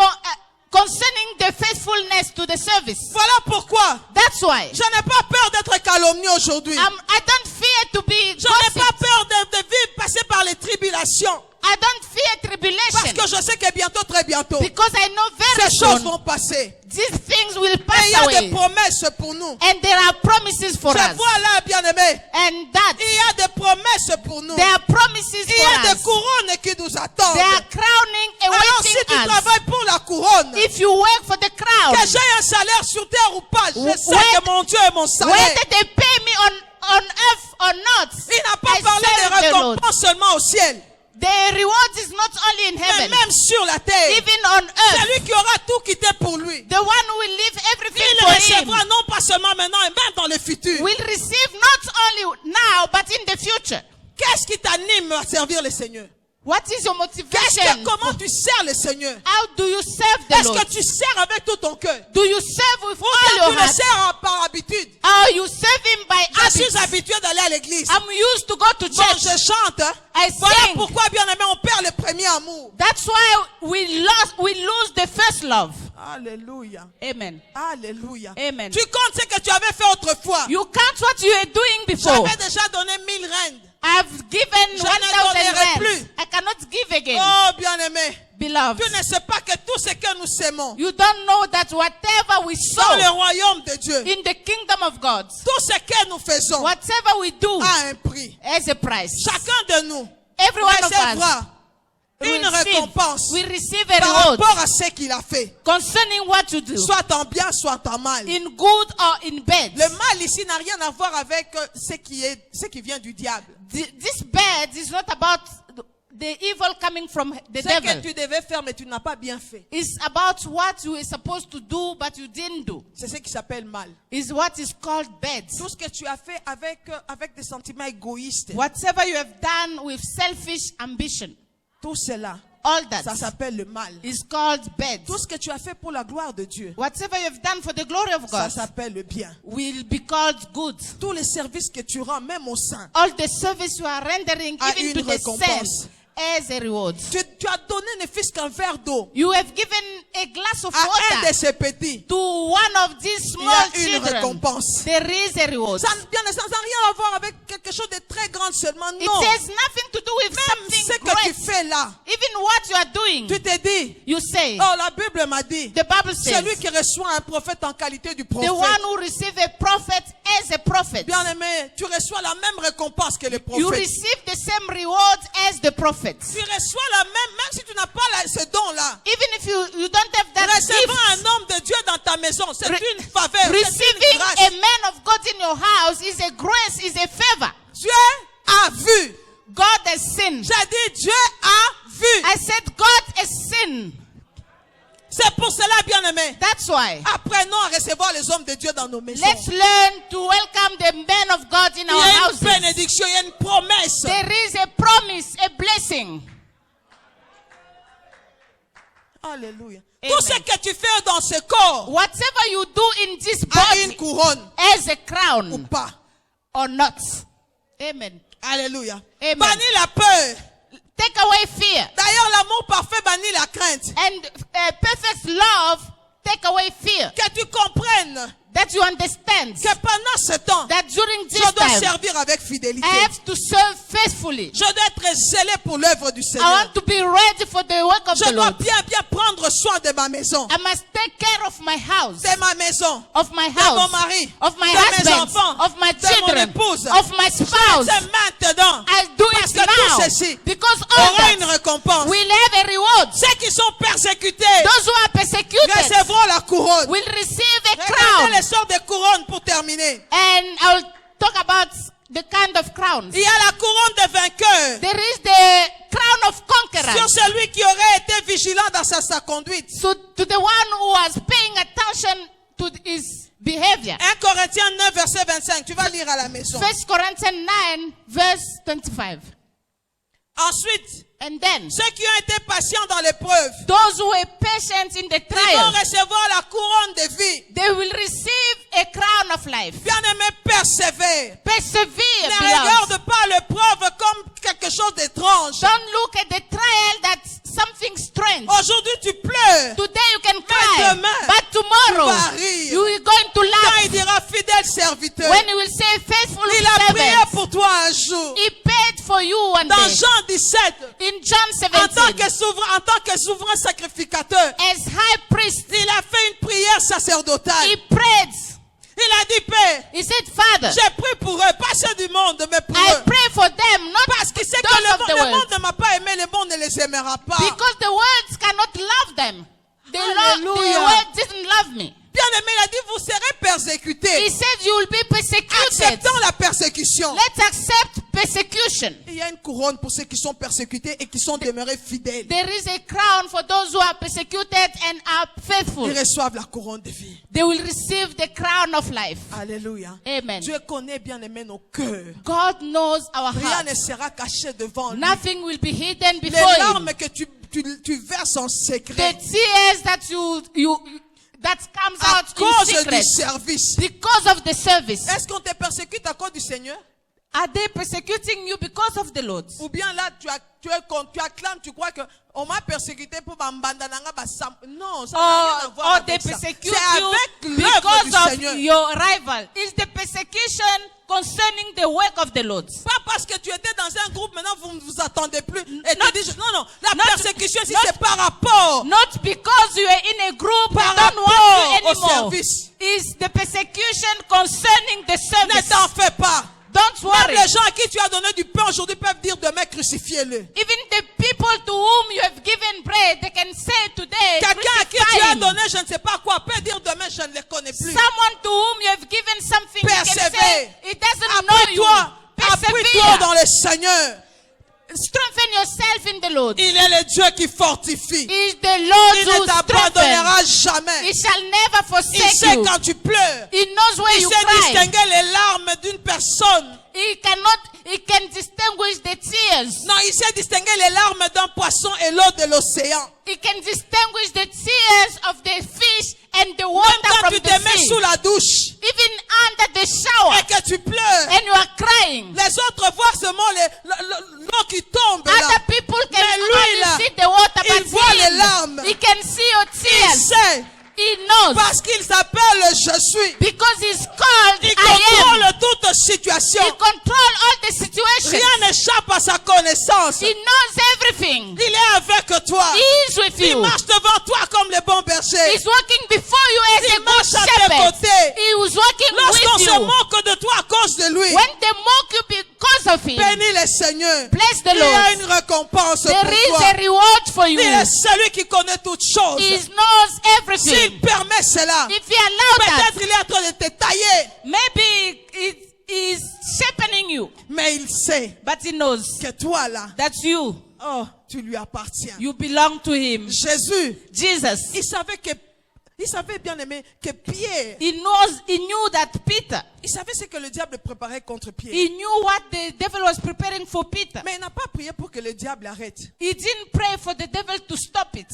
concerning the faithfulness to the service. Voilà pourquoi That's why je n'ai pas peur d'être calomnié aujourd'hui. I don't fear to be Je n'ai pas gossiped. peur de vivre passer par les tribulations. I don't fear Parce tribulation que je sais que bientôt, très bientôt, because I know very ces choses soon vont passer. these things will Et pass il y a des away. promesses pour nous. And there are promises for Je us. vois là, bien-aimé, And that il y a des promesses pour nous. there are promises Il y for a des us. couronnes qui nous attendent. There are crowning Alors si tu awaiting us. travailles pour la couronne, If you work for the crown, que j'ai un salaire sur terre ou pas, je sais Whether- que mon Dieu est mon salaire. whether they pay me on earth or not, Il n'a pas I parlé serve des the Lord. récompenses seulement au ciel, The reward is not only in mais heaven, même sur la terre. even on earth. Celui qui aura tout quitté pour lui, The one who will leave everything il for him recevra non pas seulement maintenant, mais même dans le futur. will receive not only now but in the future. Qu'est-ce qui t'anime à servir le Seigneur? What is your motivation? Comment tu sers le Seigneur? How do you serve the Est-ce Lord? que tu sers avec tout ton cœur? Do you serve with Ou all tu your le heart? sers par habitude? Or you serve him by Je suis habit? habitué d'aller à l'église. I'm used to go to Bon, church. je chante. I Voilà sing. pourquoi, bien aimé, on perd le premier amour. That's why we lose the first love. Alléluia. Amen. Alléluia. Amen. Tu comptes ce que tu avais fait autrefois. You count what you were doing before. J'avais déjà donné 1000 rand. I've given Je 1,000 ne donnerai rands. plus. I cannot give again. Oh, bien-aimé. Beloved, Tu ne sais pas que tout ce que nous sémons you don't know that whatever we dans le sow royaume de Dieu, in the kingdom of God, tout ce que nous faisons whatever we do a un prix. has a price. Chacun de nous Every one of us recevra une récompense we receive a par reward rapport à ce qu'il a fait, concerning what you do, soit en bien, soit en mal. in good or in bad. Le mal ici n'a rien à voir avec ce qui vient du diable. This bad is not about the evil coming from the Ce que devil. tu devais faire, mais tu n'as pas bien fait. It's about what you were supposed to do, but you didn't do. C'est ce qui s'appelle mal. Is what is called bad. Tout ce que tu as fait avec des sentiments égoïstes, Whatever you have done with selfish ambition, tout cela, all ça that s'appelle le mal. is called bad. Tout ce que tu as fait pour la gloire de Dieu, Whatever you have done for the glory of ça God s'appelle le bien. will be called good. Tous les services que tu rends, même au sein, All the service you are rendering, a even une to the récompense. saints, as a reward. tu as donné ne fût-ce qu'un verre d'eau You have given a glass of à un de water ces petits. to one of these Il y small a une children. récompense. There is a reward. Ça n'a rien à voir avec quelque chose de très grand seulement. It Non. has nothing to do with Même ce something que tu great. fais là, Even what you are doing, tu te dis, you say, oh, la Bible m'a dit, the Bible says, celui qui reçoit un prophète en qualité du the prophète. one who receives a prophet as a prophet. Bien aimé, tu reçois la même récompense que le You prophète. receive the same reward as the prophet. Tu reçois la même si tu n'as pas ce don-là. Even if you don't have that Recevant un gift, homme de Dieu dans ta maison, c'est Re- une faveur, c'est receiving une grâce. a man of God in your house is a grace, is a favor. Dieu a vu. God has sinned. J'ai dit Dieu a vu. I said God has sinned. C'est pour cela, bien aimé. That's why. Apprenons à recevoir les hommes de Dieu dans nos maisons. Let's learn to welcome the men of God in Il y our a une houses. bénédiction, il y a une promesse. There is a promise, a blessing. Alléluia. Amen. Tout ce que tu fais dans ce corps Whatever you do in this a une body couronne as a ou crown pas. or not. Amen. Alléluia. Amen. Bannis la peur. Take away fear. D'ailleurs, l'amour parfait bannit la crainte. And perfect love take away fear. Que tu comprennes That you understand que pendant ce temps, that during this je dois time, servir avec fidélité. I have to serve faithfully. Je dois être zélé pour l'œuvre du I Seigneur. want to be ready for the work of Je the dois Lord. bien prendre soin de ma maison, I must take care of my house, de ma maison, of my de house, mon mari, of my de mes husband, enfants, of my de mon children, épouse. of my spouse. C'est maintenant. I do Parce it que tout now ceci because all aura une that récompense. will have a reward. Ceux qui sont persécutés Those who are persecuted recevront la couronne. will receive a Regardez crown. les sortes de couronnes pour terminer. And I'll talk about the kind of crowns. Il y a la couronne de vainqueur There is the crown of sur conqueror. celui qui aurait été vigilant dans sa conduite. So to the one who was paying attention to his behavior. 1 Corinthiens 9, verset 25. Tu vas lire à la maison. 1 Corinthians 9, verse 25. Ensuite, And then, ceux qui ont été patients dans l'épreuve, those who were patient in the ils vont trial, recevoir la couronne de vie. they will receive a crown of life. Bien-aimé, persévère. Persevere, Ne beloved. regarde pas l'épreuve comme quelque chose d'étrange. Don't look at the trial that's something strange. Aujourd'hui, tu pleures. Today you can cry, demain, but tomorrow tu vas rire. you are going to Quand laugh. il dira fidèle serviteur, When he will say faithful il a prié servant, pour toi un jour. he paid for you one Dans day. Jean 17, In John en tant 17, que souverain sacrificateur, as high priest, il a fait une prière sacerdotale. he prayed. Il a dit, Père, He said, Father, j'ai prié pour eux, pas ceux du monde, mais pour I eux. pray for them, not Parce qu'il sait que those of the le world. monde ne m'a pas aimé, le monde ne les aimera pas. Because the world cannot love them. The Hallelujah. world didn't love me. Bien-aimé, il a dit, vous serez He persécutés. said you will be persecuted. Acceptons la persécution. Let's accept persecution. Il y a une couronne pour ceux qui sont persécutés et qui sont demeurés fidèles. There is a crown for those who are persecuted and are faithful. Ils reçoivent la couronne de vie. They will receive the crown of life. Alléluia. Amen. Dieu connaît, bien-aimé, nos cœurs. God knows our Rien ne hearts. sera caché devant lui. Nothing will be hidden Les before larmes him. que tu verses en The secret tears that that comes à out in cause du secret service. because of the service. Est-ce qu'on te persécute à cause du Seigneur? Are they persecuting you because of the Lord? Ou bien là, tu acclames, tu crois que on m'a persécuté pour m'embanda nanga basam. Non, ça n'a rien à voir Or they avec ça. persecute C'est you avec l'œuvre because du of Seigneur. your rival. It's the persecution concerning the work of the Lord. Pas parce que tu étais dans un groupe, maintenant vous ne vous attendez plus. Et Not- tu dis, non, la not- persécution ici not- c'est par rapport. Not because you are in a group Par that don't rapport want you au anymore. service. It's the persecution concerning the Ne service. t'en fais pas. Don't Même worry. les gens à qui tu as donné du pain aujourd'hui peuvent dire demain crucifiez-le. Even the people to whom you have given bread, they can say today, Quelqu'un à qui tu crucify as him. donné je ne sais pas quoi peut dire demain je ne les connais plus. Someone to whom you have given something, you can Persevere. say, it doesn't know you. Appuie-toi dans Persevere. le Seigneur. Strengthen yourself in the Lord. Il est le Dieu qui fortifie. He is the Lord Il who ne t'abandonnera strengthens. jamais. He shall never Il forsake sait you. quand tu pleures. He knows where Il you sait cry. distinguer les larmes d'une personne. He can distinguish the tears. Non, il sait distinguer les larmes d'un poisson et l'eau de l'océan. He can distinguish the tears of the fish and the Même water quand from tu te the mets sea. sous la douche Even under the shower et que tu pleures, and you are crying. les autres voient seulement l'eau qui tombe là. Other people can Mais lui, là, only see the water, il but voit les larmes. he can see your Il tears. sait He knows parce qu'il s'appelle je suis. because he's called Il I am. contrôle toute situation. He controls all the situations. Rien n'échappe à sa connaissance. He knows everything. Il est avec toi. He is with Il you. marche devant toi comme le bon berger. He's walking before you as a Il good marche à tes shepherd. côtés. He was walking Lorsqu'on with se you. moque de toi à cause de lui, When they mock you because of him, bénis le Seigneur. bless the Il y a Lord. une récompense There pour is toi. a reward for you. Il est celui qui connaît toutes choses. He knows S'il everything. permet cela, If he allows that, peut-être il est en train de te tailler, maybe it is sharpening you. mais il sait But he knows que toi là, that's you. oh, tu lui appartiens. You belong to him. Jésus, Jesus. il savait bien aimé que Pierre, He knew that Peter. il savait ce que le diable préparait contre Pierre. He knew what the devil was preparing for Peter. Mais il n'a pas prié pour que le diable arrête. He didn't pray for the devil to stop it.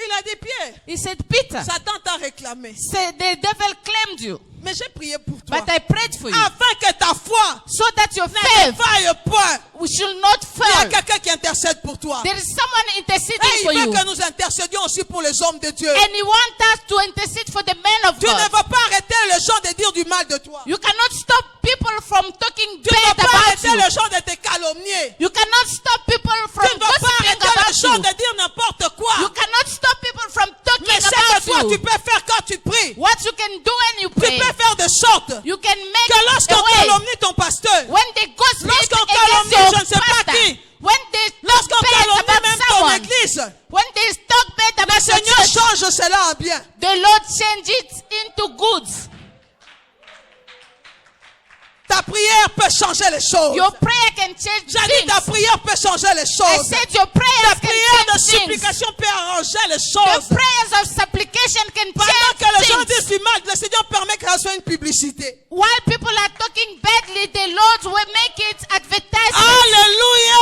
Il a dit, Pierre, He said, Peter, Satan t'a réclamé. say the devil claimed you, Mais j'ai prié pour toi. but I prayed for you, Afin que ta foi so that your ne faith faille point. should not Il y a fail. quelqu'un qui intercède pour toi. There is someone Et interceding for il veut you. que nous intercédions aussi pour les hommes de Dieu. And he wants us to intercede for the men of Tu ne God. vas pas arrêter les gens de dire du mal de toi. You cannot stop people from talking Tu ne vas bad pas about arrêter you. les gens de te calomnier. You cannot stop people from Tu ne vas pas gossiping arrêter les about gens you. de dire n'importe quoi. You cannot stop people from talking Mais c'est que toi, about tu you. peux faire quand tu pries. What you can do when you Tu pray, peux faire de sorte you can make que lorsqu'on a way. calomnie ton pasteur, When they gossip Lorsqu'on against calomnie, your je ne sais pas pastor, qui. when they talk lorsqu'on bad calomnie about même ton someone, église, when they talk bad le about your Seigneur church, change cela en bien. the Lord change it into goods. Ta prière peut changer les choses. Your prayer can change J'ai dit ta things. prière peut changer les I choses. said your Ta prayers prière can de change things. supplication peut arranger les The choses. prayers of supplication can Pendant que les gens change disent things. du mal, le Seigneur permet que ça soit une publicité. While people are talking badly, the Lord will make it advertisement. Alléluia!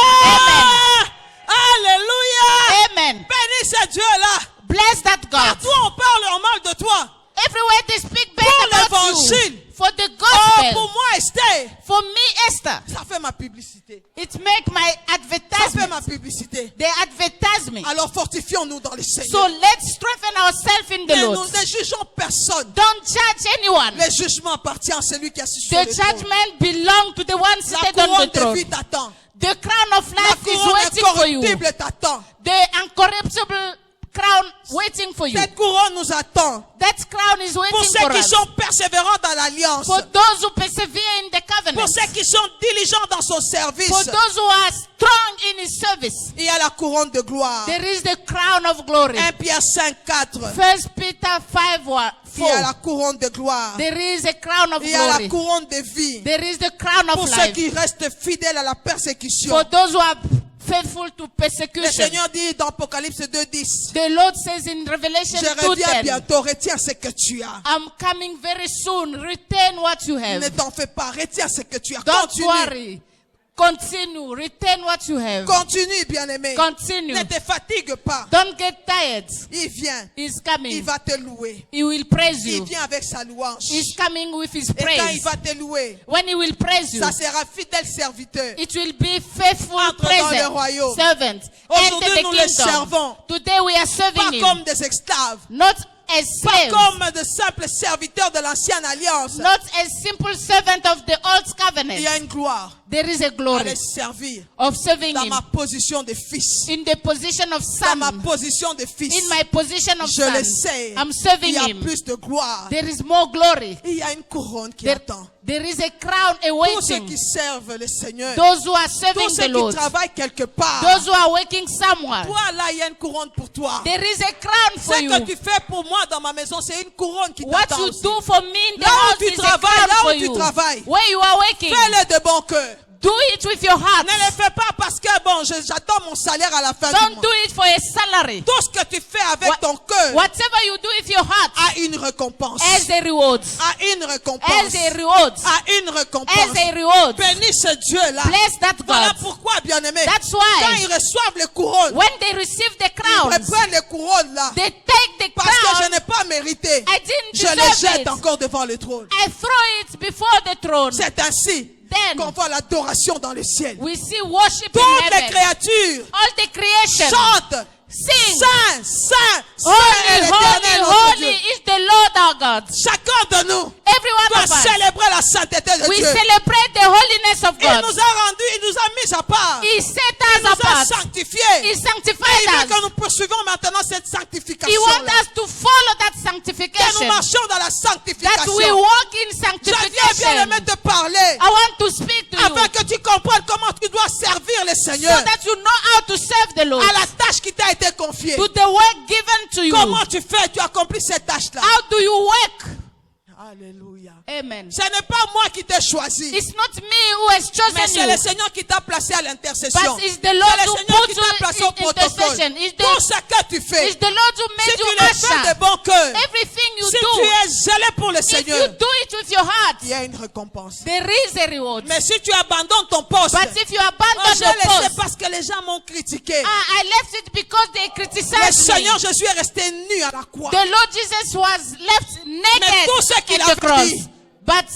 Alléluia! Amen. Bénis ce Dieu-là. Bless that God. Partout on parle en mal de toi. Everywhere they speak bad Pour about l'évangile. you. For the Oh, gospel. pour moi, Esther, For me, Esther. ça fait ma publicité. It make my Ça fait advertisement. ma publicité. They advertise me. Alors fortifions-nous dans le So Seigneur. let's strengthen ourselves in the Mais nous Lord. ne jugeons personne. Don't judge anyone. Le jugement appartient à celui qui est assis sur The le trône. judgment belongs to the one La seated on couronne the de throne. vie t'attend. The crown of La life is couronne waiting for you. incorruptible t'attend. The incorruptible crown waiting for you. Cette couronne nous attend. That crown is Pour waiting ceux for qui us. sont persévérants dans l'alliance. For those who persevere in the Pour covenant. ceux qui sont diligents dans son service. For those who are strong in his service. Il y a la couronne de gloire. There is the crown of glory. 1 Pierre 5, 4. 1 Peter 5, Il y a 4. la couronne de gloire. There is a crown of Il y a la glory. couronne de vie. There is the crown Pour of ceux life. qui restent fidèles à la persécution. For those who are faithful to Le persecution. Seigneur dit dans Apocalypse 2:10, The Lord says in Revelation je reviens 2:10, bientôt, retiens ce que tu as. I'm coming very soon. Return what you have. Ne t'en fais pas, retiens ce que tu as. Don't Continue. worry. Continue. Return what you have. Continue, bien-aimé. Continue. Ne te fatigue pas. Don't get tired. Il vient. He's Il coming. va te louer. He will praise Il you. vient avec sa louange. He's coming with his Et quand il praise. va te louer, When he will praise you, ça sera fidèle serviteur. it will be faithful Entre dans le present royaume. servant. Aujourd'hui, Enter the nous le kingdom. servons. Today we are Pas serving him. comme des esclaves. Not as Pas slaves. comme de simples serviteurs de l'ancienne alliance. Not as simple servant of the old covenant. Il y a une gloire There is a à glory les servir of serving dans him ma position de fils. in the position of Dans ma son. position de fils. In my position of Je le son. sais. I'm Il serving y a him. plus de gloire. There is more glory. Il y a une couronne qui There, attend. there is a crown Tous ceux awaiting qui servent le Seigneur. those who are Tous serving ceux the qui Lord. travaillent quelque part. Those who are working somewhere. Toi, là, il y a une couronne pour toi. There is a crown for Ce you. que tu fais pour moi dans ma maison, c'est une couronne qui What t'attend you aussi. do for me in the Là où house tu is a travailles, crown là où for tu you. travailles. Where you are working, Fais-le de bon cœur. do it with your heart. Ne le fais pas parce que, bon, j'attends mon salaire à la fin du Don't mois. do it for a salary. Tout ce que tu fais avec What- ton cœur Whatever you do with your heart a une récompense. as a reward. A une récompense. As a reward. A une récompense. As a reward. Bénis ce Dieu-là. Bless that Voilà God. pourquoi, bien-aimé, That's quand why ils reçoivent les couronnes, when they receive the ils crowns, reprennent les couronnes là. they take the Parce que je crown. n'ai pas mérité. I didn't Je les deserve jette it. encore devant le trône. I throw it before the throne. C'est ainsi Then qu'on voit l'adoration dans le ciel. we see worship in Toutes les heaven. créatures All the creation chantent. sing. Saint, Saint, Saint Holy, est holy, l'éternel notre Dieu. holy is the Lord our God. Chacun de nous Every one doit of us. célébrer la sainteté de We Dieu. celebrate the holiness of Il God. nous a rendus, il nous a mis à part. He set Il us nous a apart. sanctifiés. He Et sanctified il veut que us. nous poursuivions maintenant cette He sanctification. wants us to follow that Que nous sanctification. marchions dans la That sanctification. we walk in Je viens bien sanctification. aimé te parler. I want to speak to you Afin que tu comprennes comment tu dois servir le so Seigneur. that you know how to serve the Lord. À la tâche qui t'a été confiée. To the work given to you. Comment tu fais, tu accomplis cette tâche-là. How do you work? Alléluia. Amen. Ce n'est pas moi qui t'ai choisi. It's not me who has Mais chosen c'est you. le Seigneur qui t'a placé à l'intercession. But it's the C'est Lord le who Seigneur put qui t'a placé au you in protocole. intercession. It's Tout ce que tu fais, the Lord who si made tu you le fais usher. de bon cœur, Everything you si tu do, es zélé pour le le If you Seigneur, do it with your heart, il y a une récompense. there is a reward. Mais si tu abandonnes ton poste, But if you oh, abandon je your l'ai laissé post, parce que les gens m'ont critiqué. I left it because they Le criticized me. Seigneur, je suis resté nu à la croix. The Lord Jesus was left Mais tout ce naked qu'il at the avait cross. dit, But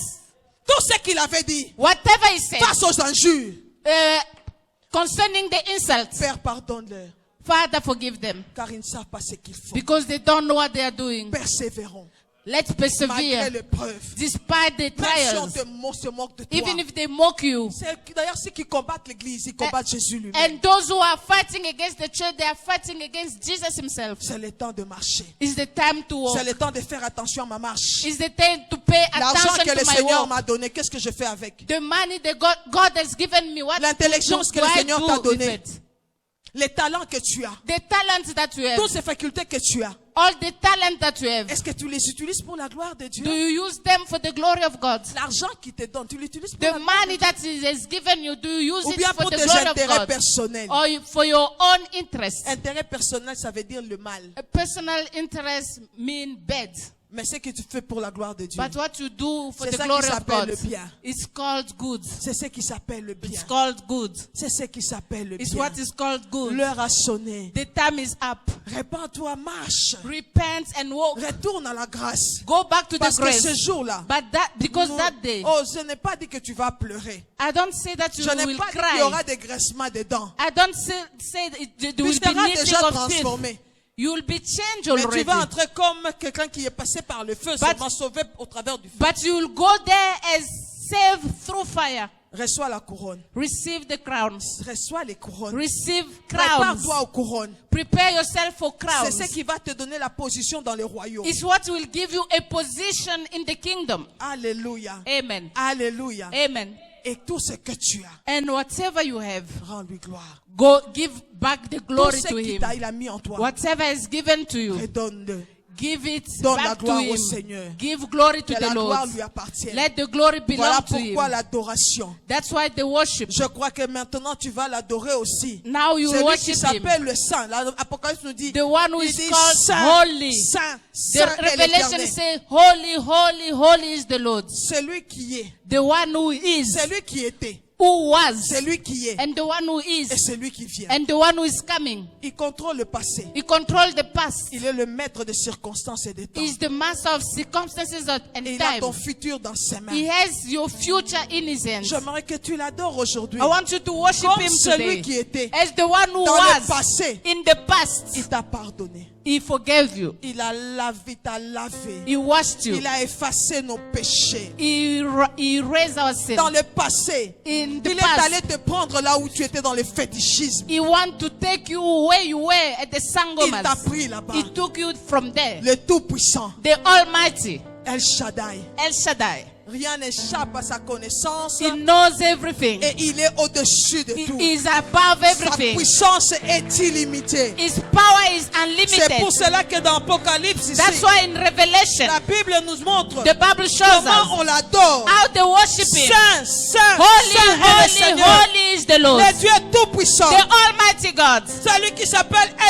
tout ce qu'il avait dit whatever he said face aux injures, concerning the insults, Père, pardonne-leur, Father, forgive them. car ils ne savent pas ce qu'ils font. Because they don't know what they are doing. Persévérons, Let's malgré persevere l'épreuve. despite the Même si on trials. se moque de toi. Even if they mock you. D'ailleurs, ceux qui combattent l'Église, ils combattent Jésus lui-même. And those who are fighting against the church, they are fighting against Jesus himself. C'est le temps de marcher. It's the time to walk. C'est le temps de faire attention à ma marche. It's the time to pay L'argent attention que le to my Seigneur walk. m'a donné, qu'est-ce que je fais avec? The money that God has given me, what L'intelligence que do le I Seigneur t'a do with donné. it? Les talents que tu as, The talents that you have, toutes ces facultés que tu as, all the talent that you have, est-ce que tu les utilises pour la gloire de Dieu? do you use them for the glory of God? L'argent qu'il te donne, tu l'utilises pour The la gloire de money that He has given you, do you use Ou it bien for pour the tes glory of intérêts God? personnels. Or for your own interest? Intérêt personnel, ça veut dire le mal. A personal interest mean bad. Mais ce que tu fais pour la gloire de Dieu, But what you do for C'est the ça qui glory of s'appelle God, le bien. it's called good. c'est ce qui s'appelle le bien. It's called good. C'est ce qui s'appelle le It's bien. what is called good. L'heure a sonné. The time is up. Répands-toi, marche. Repent and walk. Retourne à la grâce. Go back to the Parce que grace. ce jour-là, But because that day, oh, je n'ai pas dit que tu vas pleurer. I don't say that you Je n'ai will pas dit qu'il y aura cry. des graissements dedans. I don't say that there Tu will be seras knitting déjà of transformé. teeth. You will be changed Mais tu already. vas entrer comme quelqu'un qui est passé par le feu, seulement sauvé au travers du feu. But you will go there as saved through fire. Reçois la couronne. Receive the crowns. Reçois les couronnes. Receive crowns. Prépare-toi aux couronnes. Prepare yourself for C'est crowns. ce qui va te donner la position dans le royaume. It's what will give you a position in the kingdom. Alléluia. Amen. Alléluia. Amen. Et tout ce que tu as, And whatever you have, rends-lui gloire. go give back the Tout glory ce to qu'il him. t'a, il a mis en toi, Whatever is given to you, redonne-le. give it Donne la back to gloire au him. Seigneur. Give glory to Que the la gloire Lord. lui appartienne. Let the glory Voilà belong to pourquoi him. l'adoration. That's why the worship. Je crois que maintenant tu vas l'adorer aussi. Now you Celui qui worship him. s'appelle le Saint. L'Apocalypse nous dit, The one who il is dit called Saint, holy. Saint, The Saint est Revelation l'Éternel. says, holy, holy, holy is the Lord. Celui qui est, The one who is, celui qui était, who was, celui qui est and the one who et is, celui qui vient. and the one who is coming. Il contrôle le passé. He controls the past. Il est le maître des circonstances et des temps. He's the master of circumstances and Et il a time. ton futur dans ses mains. He has your future in his hands. J'aimerais que tu l'adores aujourd'hui. I want you to worship Comme him celui today. qui était As the one who dans le was passé. in the past. Il t'a pardonné. He forgave you. Il a lavé, t'a lavé. He washed you. Il a effacé nos péchés. He erased our sin. Dans le passé, In the il est allé past, te prendre là où tu étais dans le fétichisme. he want to take you where you were at the Il t'a Sangomas. pris là-bas. He took you from there. Le Tout-Puissant, The Almighty, El Shaddai. El Shaddai. Rien n'échappe à sa connaissance. He knows everything. Et il est au-dessus de tout. He is above Sa everything. puissance est illimitée. His power is C'est pour unlimited. cela que dans Apocalypse, ici, That's why in Revelation, la Bible nous montre the Bible shows comment us on l'adore. how they worship him. Saint, Saint, Holy, Saint est le holy, Seigneur. holy is the Lord. Le Dieu Tout-Puissant. The Almighty God. Celui qui s'appelle